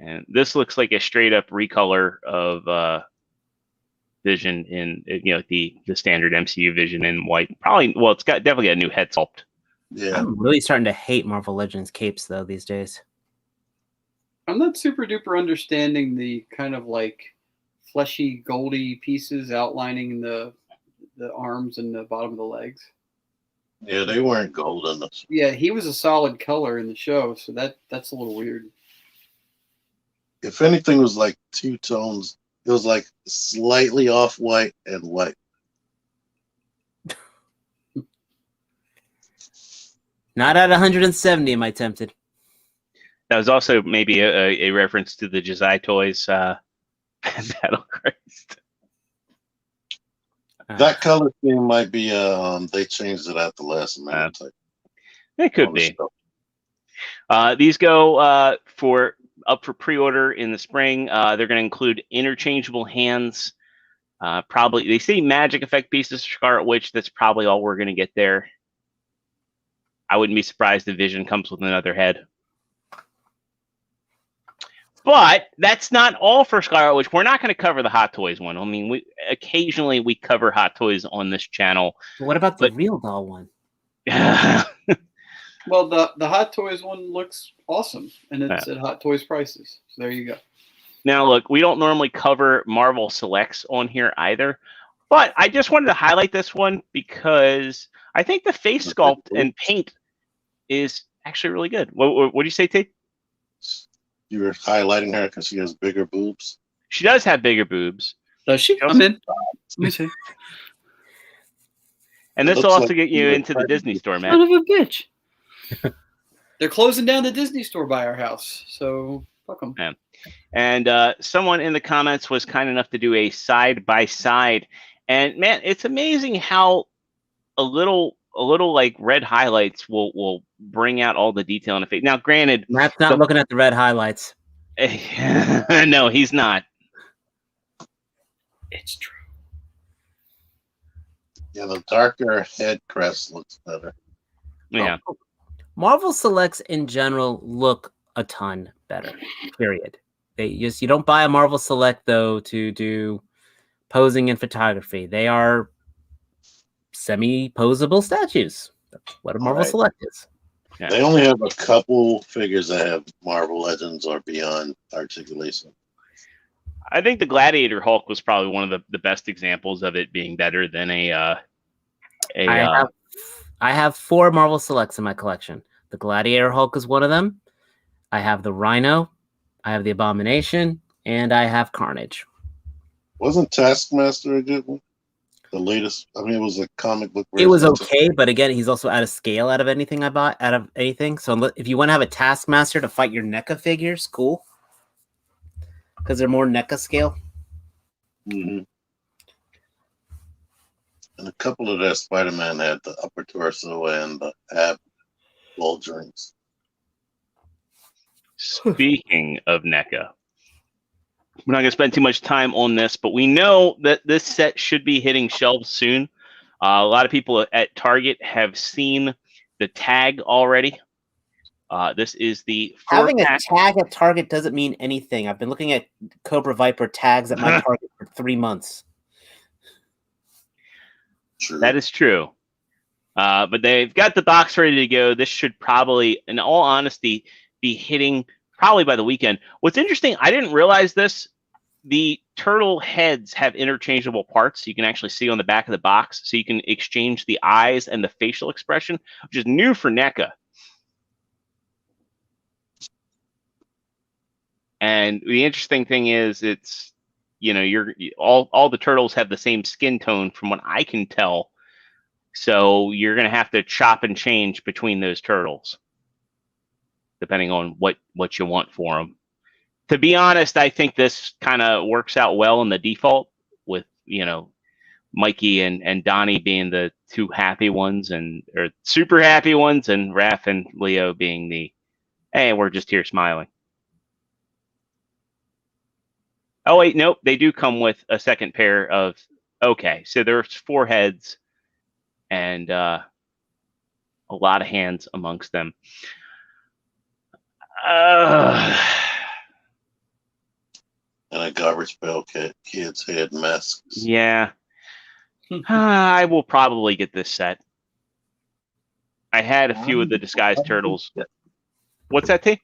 And this looks like a straight up recolor of Vision in the standard MCU Vision in white. Probably, well, it's got definitely a new head sculpt. Yeah. I'm really starting to hate Marvel Legends capes though these days. I'm not super duper understanding the kind of like fleshy, goldy pieces outlining the arms and the bottom of the legs. Yeah, they weren't golden. Yeah, he was a solid color in the show, so that's a little weird. If anything was like two tones, it was like slightly off white and white. Not at 170 am I tempted. That was also maybe a reference to the Josiah Toys Battle Christ. That color scheme might be they changed it at the last minute. It could be. These go up for pre-order in the spring. They're going to include interchangeable hands. Probably they say magic effect pieces for Scarlet Witch. That's probably all we're going to get there. I wouldn't be surprised if Vision comes with another head. But that's not all for Scarlet Witch. We're not going to cover the Hot Toys one. I mean, occasionally we cover Hot Toys on this channel. What about the real doll one? Well, the Hot Toys one looks awesome, and it's at Hot Toys prices. So there you go. Now, look, we don't normally cover Marvel Selects on here either, but I just wanted to highlight this one because I think the face sculpt and paint is actually really good. What do you say, Tate? You were highlighting her because she has bigger boobs. She does have bigger boobs. Does she? I'm in. Let me see. And this will also get you into the Disney store, man. Son of a bitch. They're closing down the Disney store by our house, so fuck them. Yeah. And someone in the comments was kind enough to do a side-by-side. And, man, it's amazing how a little like red highlights will bring out all the detail in the face. Now, granted, Matt's not looking at the red highlights. No, he's not. It's true. Yeah, the darker head crest looks better. Yeah. Marvel Selects in general look a ton better. Period. You don't buy a Marvel Select though to do posing in photography. They are semi-posable statues. That's what a Marvel Right. Select is. Yeah. They only have a couple figures that have Marvel Legends or Beyond articulation. I think the Gladiator Hulk was probably one of the best examples of it being better than I have 4 Marvel Selects in my collection. The Gladiator Hulk is one of them. I have the Rhino, I have the Abomination, and I have Carnage. Wasn't Taskmaster a good one? The latest, I mean, it was a comic book It was version. okay, but again, he's also out of scale out of anything I bought, out of anything. So if you want to have a Taskmaster to fight your NECA figures, cool. Because they're more NECA scale. Mhm. And a couple of their Spider-Man had the upper torso and the ab bulgerings. Speaking of NECA, we're not going to spend too much time on this, but we know that this set should be hitting shelves soon. A lot of people at Target have seen the tag already. This is the Having a 4-pack. tag at Target doesn't mean anything. I've been looking at Cobra Viper tags at my Target for 3 months. True. That is true. But they've got the box ready to go. This should probably, in all honesty, be hitting probably by the weekend. What's interesting, I didn't realize this. The turtle heads have interchangeable parts. You can actually see on the back of the box. So you can exchange the eyes and the facial expression, which is new for NECA. And the interesting thing is it's, all the turtles have the same skin tone from what I can tell. So you're going to have to chop and change between those turtles, depending on what you want for them. To be honest, I think this kind of works out well in the default with, Mikey and Donnie being the 2 happy ones or super happy ones, and Raph and Leo being the, hey, we're just here smiling. Oh, wait, nope. They do come with a second pair of, okay, so there's 4 heads and a lot of hands amongst them. And a garbage pail kid's head masks. Yeah. I will probably get this set. I had a few of the disguised turtles. What's that, T?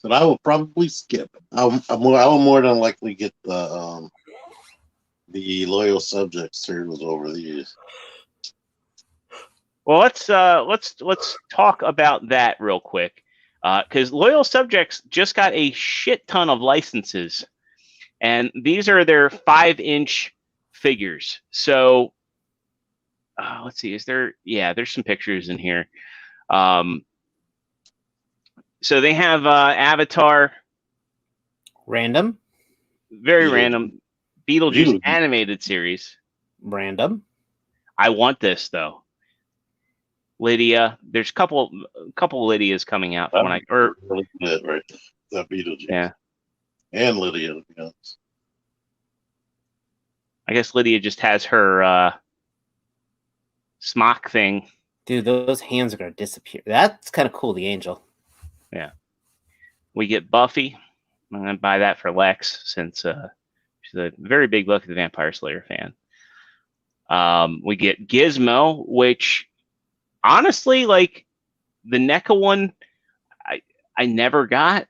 But I will probably skip. I will more than likely get the Loyal Subjects turtles over the years. Well, let's talk about that real quick, because Loyal Subjects just got a shit ton of licenses, and these are their 5-inch figures. So let's see, there's some pictures in here. So they have Avatar, Random. very Beetlejuice. Random, Beetlejuice animated series. Random. I want this though. Lydia, there's a couple Lydias coming out from Really good, right? That Beetlejuice. Yeah. And Lydia, to be honest. I guess Lydia just has her smock thing. Dude, those hands are going to disappear. That's kind of cool, the angel. Yeah. We get Buffy. I'm going to buy that for Lex since she's a very big Buffy the Vampire Slayer fan. We get Gizmo, which honestly, like the NECA one, I never got.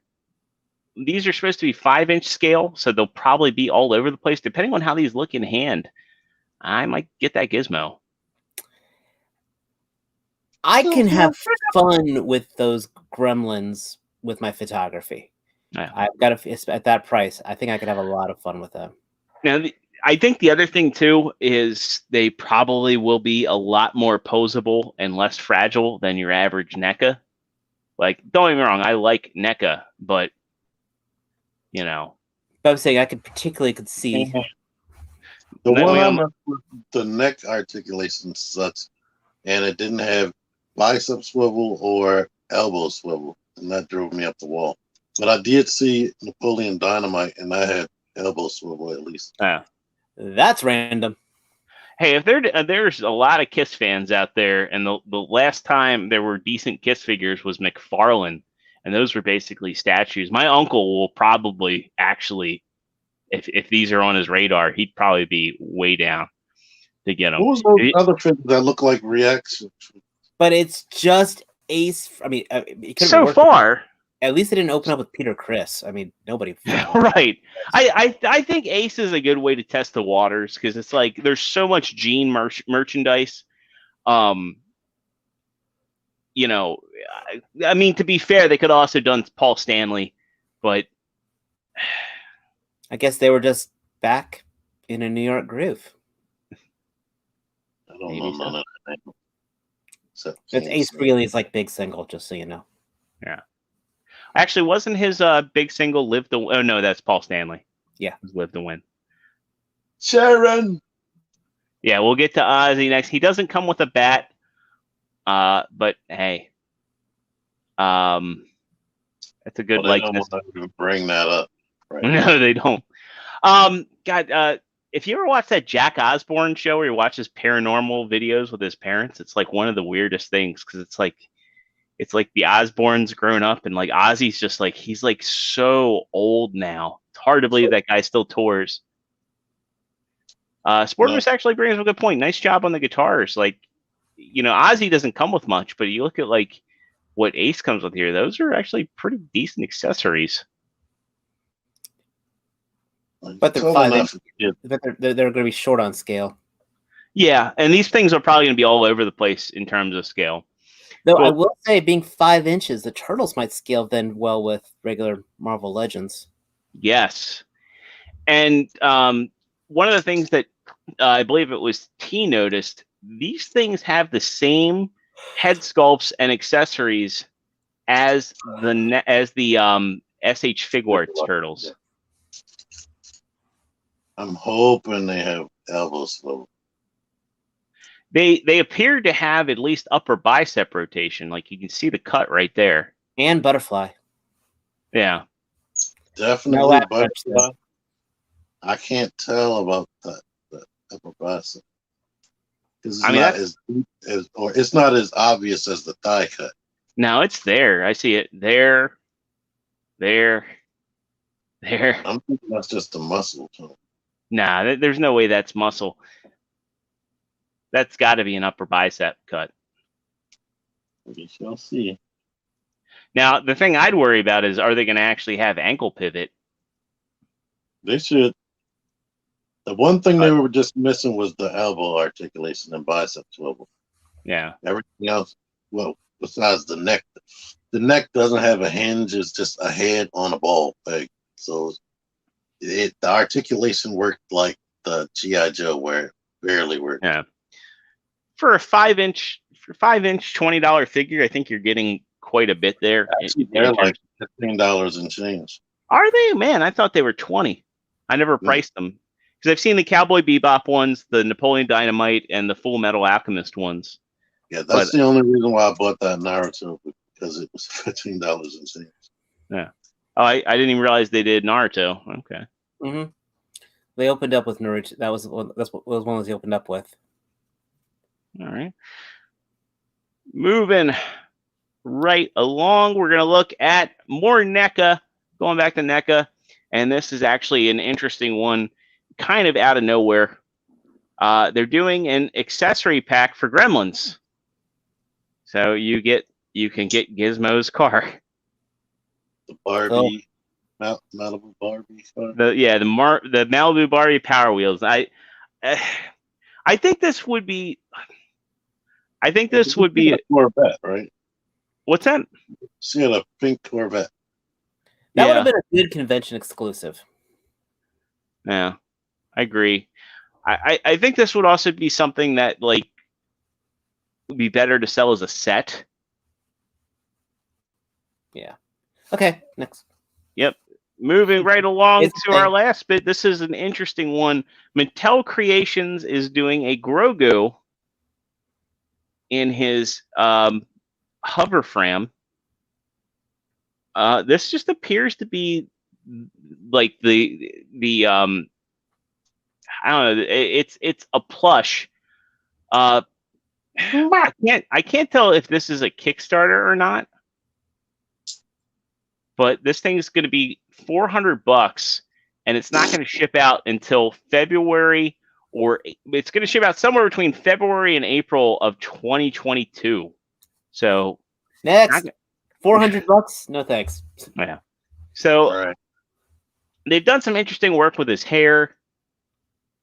These are supposed to be 5-inch scale, so they'll probably be all over the place. Depending on how these look in hand, I might get that Gizmo. I can have fun with those Gremlins with my photography. Yeah. I've got at that price. I think I could have a lot of fun with them. Now, I think the other thing too is they probably will be a lot more posable and less fragile than your average NECA. Like, don't get me wrong, I like NECA, but But I'm saying I could see. The one I messed with, the neck articulation sucks, and it didn't have bicep swivel or elbow swivel, and that drove me up the wall. But I did see Napoleon Dynamite, and I had elbow swivel at least. That's random. Hey, if there's a lot of Kiss fans out there, and the last time there were decent Kiss figures was McFarlane, and those were basically statues. My uncle will probably actually if these are on his radar, he'd probably be way down to get them. What was those other figures that look like reactions? But it's just Ace. I mean, it could've So worked. far, At least it didn't open up with Peter Criss. I mean, nobody. right. I think Ace is a good way to test the waters because it's like there's so much Gene merchandise. You know, I mean, to be fair, they could have also done Paul Stanley, but I guess they were just back in a New York groove. I don't know none of that. It's Ace Frehley's like big single, just so you know. Yeah. Actually, wasn't his big single "Live to"? Oh no, that's Paul Stanley. Yeah, "Live to Win." Sharon. Yeah, we'll get to Ozzy next. He doesn't come with a bat, but hey, that's a good likeness. They don't want to bring that up. Right? No, they don't. God, if you ever watch that Jack Osborne show where he watches paranormal videos with his parents, it's like one of the weirdest things because it's like the Osbournes grown up and like Ozzy's just like he's like so old now. It's hard to believe that guy still tours. Sportmus actually brings up a good point. Nice job on the guitars. Like, you know, Ozzy doesn't come with much, but you look at like what Ace comes with here. Those are actually pretty decent accessories. But they're 5 inch. But they're going to be short on scale. Yeah, and these things are probably going to be all over the place in terms of scale. Though I will say, being 5 inches, the Turtles might scale then well with regular Marvel Legends. Yes. And one of the things that I believe it was T noticed, these things have the same head sculpts and accessories as the SH Figuarts Turtles. I'm hoping they have elbow slope. They appear to have at least upper bicep rotation. Like you can see the cut right there. And butterfly. Yeah. Definitely butterfly. I can't tell about the upper bicep. It's it's not as obvious as the thigh cut. No, it's there. I see it there. I'm thinking that's just the muscle tone. Nah, there's no way that's muscle. That's got to be an upper bicep cut. We shall see. Now, the thing I'd worry about is, are they going to actually have ankle pivot? They should. The one thing they were just missing was the elbow articulation and bicep swivel. Yeah. Everything else, well, besides the neck. The neck doesn't have a hinge. It's just a head on a ball peg. So the articulation worked like the G.I. Joe where it barely worked. Yeah. For a 5 inch $20 figure, I think you're getting quite a bit there. Actually, they're like $15 and change. Are they? Man, I thought they were 20. I never priced them because I've seen the Cowboy Bebop ones, the Napoleon Dynamite, and the Full Metal Alchemist ones. Yeah, that's the only reason why I bought that Naruto, because it was $15 and change. Yeah. Oh, I didn't even realize they did Naruto. Okay. Mm-hmm. They opened up with Naruto. That's what one they opened up with. All right. Moving right along, we're going to look at more NECA, going back to NECA, and this is actually an interesting one, kind of out of nowhere. They're doing an accessory pack for Gremlins. So you can get Gizmo's car. The Barbie, Malibu Barbie car. The Malibu Barbie Power Wheels. I think this would be a Corvette, right? What's that? She had a pink Corvette. That would have been a good convention exclusive. Yeah, I agree. I think this would also be something that like would be better to sell as a set. Yeah. Okay, next. Yep. Moving right along to our last bit. This is an interesting one. Mattel Creations is doing a Grogu in his hover frame. This just appears to be like the I don't know. It's a plush. I can't tell if this is a Kickstarter or not. But this thing is going to be $400, and it's not going to ship out until February, or it's going to ship out somewhere between February and April of 2022. So next, $400. No thanks. Yeah. So All right. they've done some interesting work with his hair.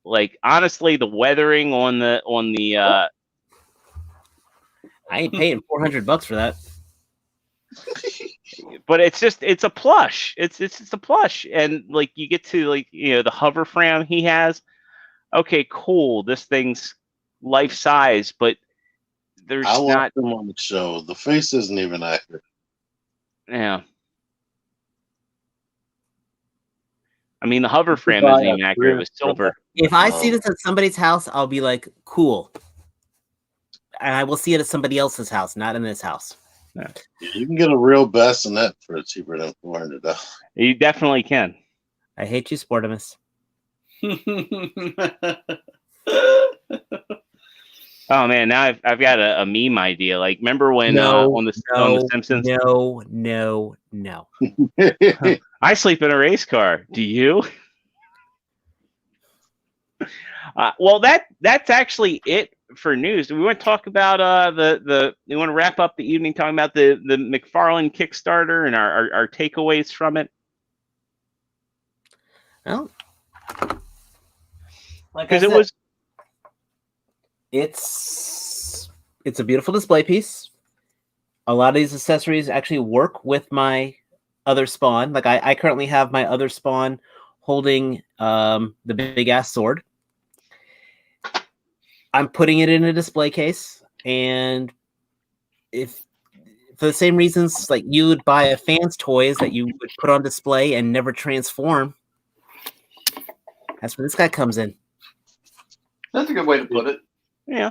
Like honestly, the weathering on the I ain't paying $400 for that. but it's a plush. It's a plush, and like you get to like the hover frame he has. Okay, cool. This thing's life size, but there's I not. watched him on the show. The face isn't even accurate. Yeah. I mean, the hover frame isn't even accurate. It was silver. If I see this at somebody's house, I'll be like, cool. And I will see it at somebody else's house, not in this house. Yeah. You can get a real bassinet for cheaper than $400. You definitely can. I hate you, Sportimus. Oh man, now I've got a meme idea. Like, remember when on the Simpsons? No. I sleep in a race car. Do you? Well, that's actually it for news. We want to talk about we want to wrap up the evening talking about the McFarlane Kickstarter and our takeaways from it. Well, because it's a beautiful display piece. A lot of these accessories actually work with my other spawn. Like I currently have my other spawn holding the big ass sword. I'm putting it in a display case, and if for the same reasons like you would buy a fan's toys that you would put on display and never transform, that's where this guy comes in. That's a good way to put it. Yeah.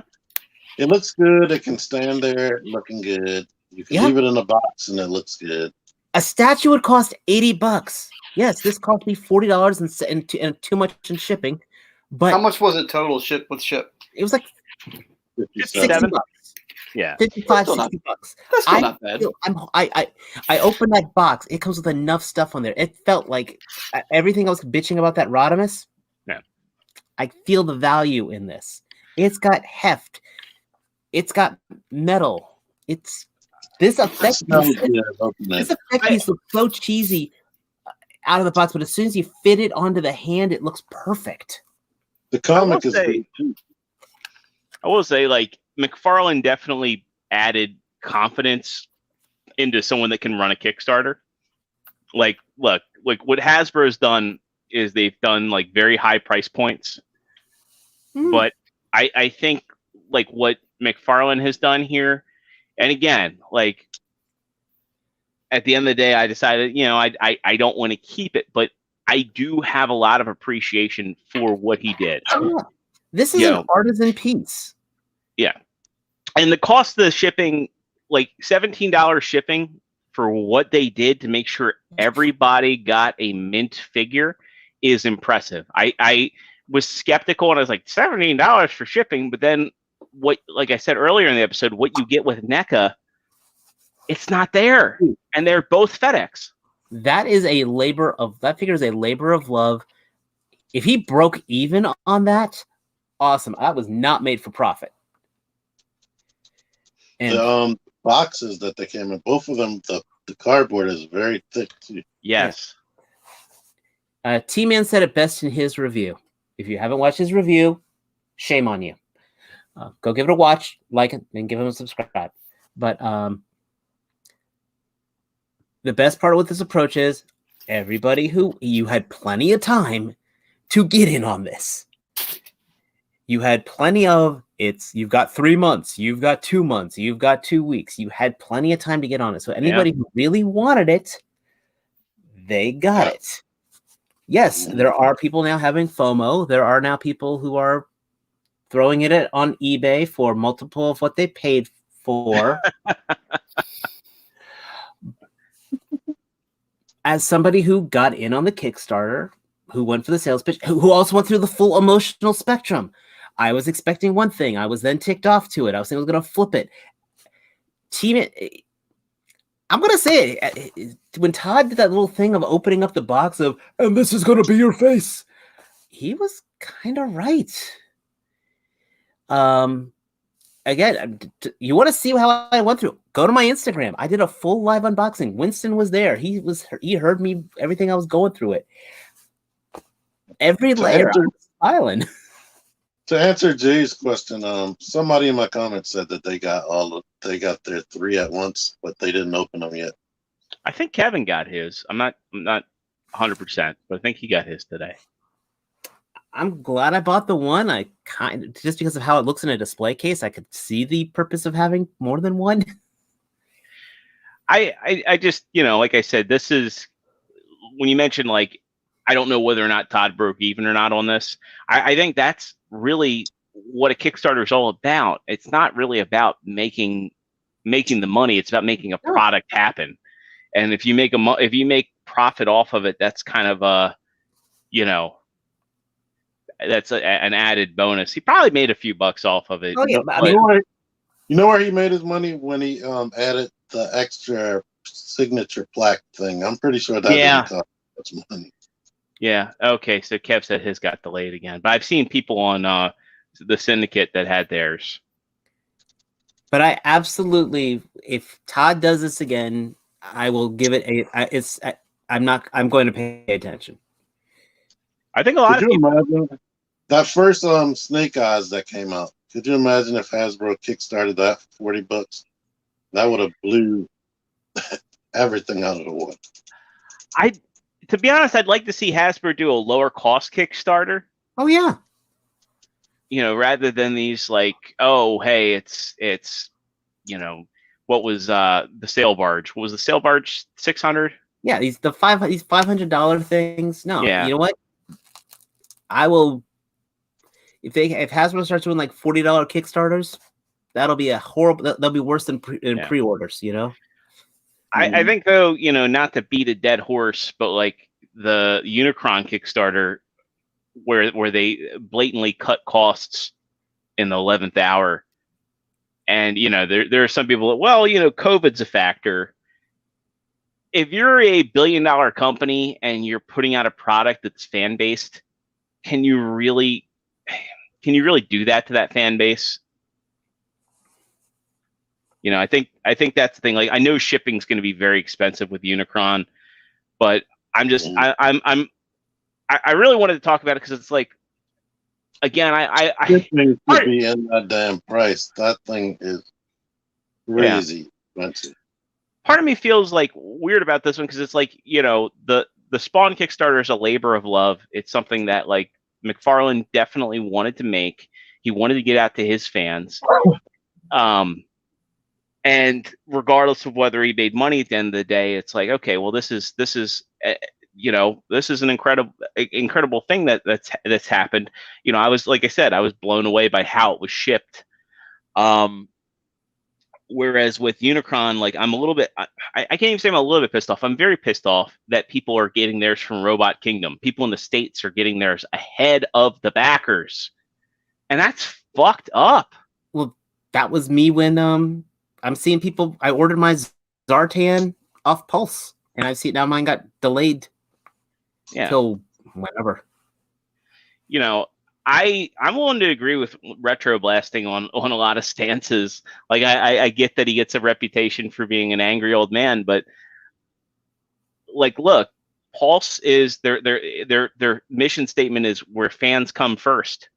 It looks good. It can stand there looking good. You can leave it in a box and it looks good. A statue would cost $80. Yes, this cost me $40 and too much in shipping. But how much was it total ship with ship? It was like $60. Yeah. 55, $60. That's still not bad. I opened that box. It comes with enough stuff on there. It felt like everything I was bitching about that Rodimus. Yeah. I feel the value in this. It's got heft. It's got metal. This effect piece looks so cheesy out of the box, but as soon as you fit it onto the hand, it looks perfect. The comic is good too. I will say, like, McFarlane definitely added confidence into someone that can run a Kickstarter. Like, look, like what Hasbro's done is they've done like very high price points, but I think like what McFarlane has done here, and again, like at the end of the day, I decided, I don't want to keep it, but I do have a lot of appreciation for what he did. This is an artisan piece. Yeah. And the cost of the shipping, like $17 shipping for what they did to make sure everybody got a mint figure is impressive. I was skeptical and I was like, $17 for shipping, but then like I said earlier in the episode, what you get with NECA, it's not there. And they're both FedEx. That figure is a labor of love. If he broke even on that, awesome. That was not made for profit. And the boxes that they came in, both of them, the cardboard is very thick too. Yes. T-Man said it best in his review. If you haven't watched his review, shame on you. Go give it a watch, like it, and give him a subscribe. But the best part with this approach is everybody who you had plenty of time to get in on this. You had plenty of you've got 3 months, you've got 2 months, you've got 2 weeks. You had plenty of time to get on it. So anybody who really wanted it, they got it. Yes, there are people now having FOMO. There are now people who are throwing it on eBay for multiple of what they paid for. As somebody who got in on the Kickstarter, who went for the sales pitch, who also went through the full emotional spectrum. I was expecting one thing. I was then ticked off to it. I was thinking I was going to flip it. I'm gonna say when Todd did that little thing of opening up the box of, and this is gonna be your face, he was kind of right. Again, you want to see how I went through? Go to my Instagram. I did a full live unboxing. Winston was there. He heard me everything I was going through it. Every layer I was smiling. To answer Jay's question, somebody in my comments said that they got their 3 at once, but they didn't open them yet. I think Kevin got his. I'm not 100%, but I think he got his today. I'm glad I bought the one. I kind of, just because of how it looks in a display case, I could see the purpose of having more than one. I just, like I said, this is when you mentioned, like, I don't know whether or not Todd broke even or not on this. I think that's really what a Kickstarter is all about. It's not really about making the money. It's about making a product happen. And if you make profit off of it, that's kind of that's an added bonus. He probably made a few bucks off of it. Oh yeah, you know where he made his money? When he added the extra signature plaque thing. I'm pretty sure that didn't cost much money. Yeah. Okay. So Kev said his got delayed again, but I've seen people on the Syndicate that had theirs. But I absolutely, if Todd does this again, I will give it I'm going to pay attention. I think a lot of people. Imagine that first Snake Eyes that came out? Could you imagine if Hasbro kickstarted that for $40? That would have blew everything out of the water. To be honest, I'd like to see Hasbro do a lower cost Kickstarter. Oh yeah. Rather than these like, oh hey, it's what was the sail barge? What was the sail barge? 600? Yeah, these $500 things. No, yeah. You know what? I will. If Hasbro starts doing like $40 Kickstarters, that'll be that'll be worse than pre-orders. I think though, not to beat a dead horse, but like the Unicron Kickstarter, where they blatantly cut costs in the 11th hour, and there are some people that, well, COVID's a factor. If you're a $1 billion company and you're putting out a product that's fan based, can you really do that to that fan base? I think that's the thing. Like, I know shipping's going to be very expensive with Unicron, but I'm just I really wanted to talk about it because it's like, again, shipping should be in that damn price. That thing is crazy expensive. Part of me feels like weird about this one because it's like, the Spawn Kickstarter is a labor of love. It's something that like McFarlane definitely wanted to make. He wanted to get out to his fans. And regardless of whether he made money at the end of the day, it's like, okay, well, this is an incredible thing that's happened. I was, like I said, I was blown away by how it was shipped. Whereas with Unicron, like, I'm a little bit, I can't even say I'm a little bit pissed off. I'm very pissed off that people are getting theirs from Robot Kingdom. People in the States are getting theirs ahead of the backers. And that's fucked up. Well, that was me when I'm seeing people. I ordered my Zartan off Pulse, and I see now mine got delayed till whenever. I'm willing to agree with Retro Blasting on a lot of stances. Like, I get that he gets a reputation for being an angry old man, but like, look, Pulse is their mission statement is where fans come first,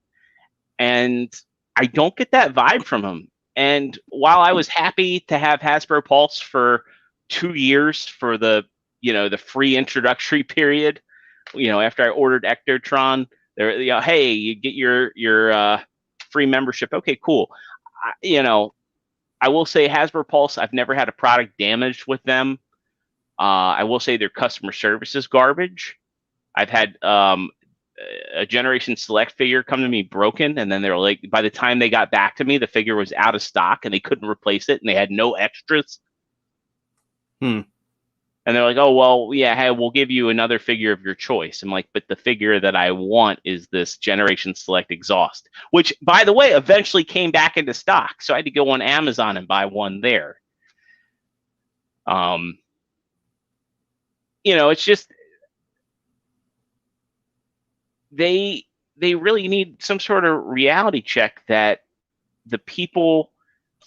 and I don't get that vibe from him. And while I was happy to have Hasbro Pulse for 2 years for the free introductory period, after I ordered Ectotron, there, hey, you get your free membership. Okay, cool. I will say Hasbro Pulse, I've never had a product damaged with them. I will say their customer service is garbage. I've had a Generation Select figure come to me broken, and then they're like, by the time they got back to me, the figure was out of stock and they couldn't replace it, and they had no extras. And they're like, oh, well, yeah, hey, we'll give you another figure of your choice. I'm like, but the figure that I want is this Generation Select Exhaust, which, by the way, eventually came back into stock. So I had to go on Amazon and buy one there. It's just they really need some sort of reality check that the people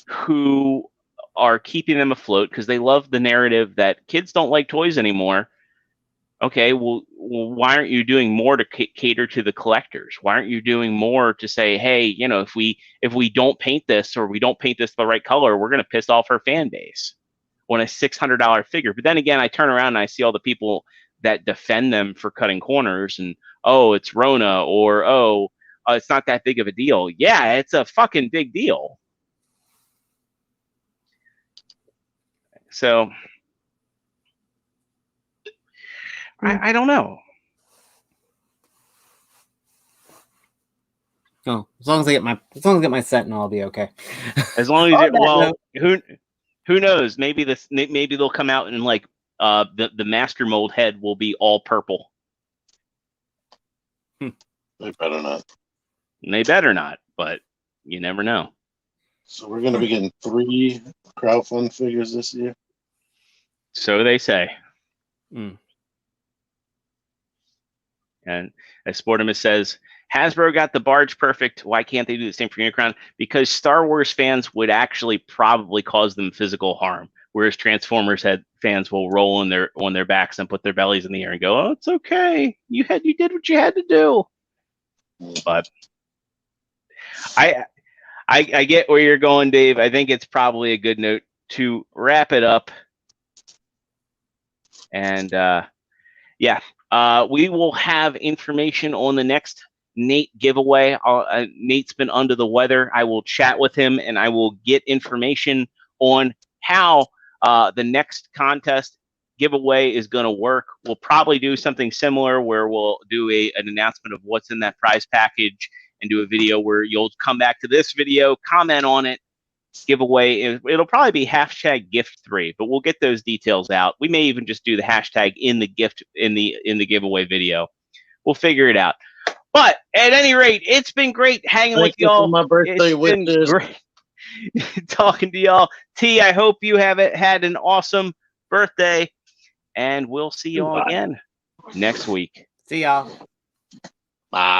who are keeping them afloat, because they love the narrative that kids don't like toys anymore. Okay, well, why aren't you doing more to cater to the collectors? Why aren't you doing more to say, hey, if we don't paint this, or we don't paint this the right color, we're going to piss off our fan base on a $600 figure. But then again, I turn around and I see all the people that defend them for cutting corners and, oh, it's Rona, or it's not that big of a deal. Yeah, it's a fucking big deal. So I don't know. Oh, as long as I get my Sentinel, I'll be okay. As long as who knows? Maybe they'll come out and like the master mold head will be all purple. They better not. They better not, but you never know. So we're going to be getting 3 crowdfund figures this year. So they say. Mm. And as Sportimus says, Hasbro got the barge perfect. Why can't they do the same for Unicron? Because Star Wars fans would actually probably cause them physical harm, whereas Transformers fans will roll on their backs and put their bellies in the air and go, "Oh, it's okay. You did what you had to do." But I get where you're going, Dave. I think it's probably a good note to wrap it up. And we will have information on the next Nate giveaway. Nate's been under the weather. I will chat with him and I will get information on how the next contest giveaway is going to work. We'll probably do something similar where we'll do an announcement of what's in that prize package and do a video where you'll come back to this video, comment on it, giveaway. It'll probably be #gift3, but we'll get those details out. We may even just do the hashtag in the gift in the giveaway video. We'll figure it out. But at any rate, it's been great hanging with y'all. My birthday It's been great talking to y'all. T, I hope you have had an awesome birthday, and we'll see y'all again next week. See y'all. Bye.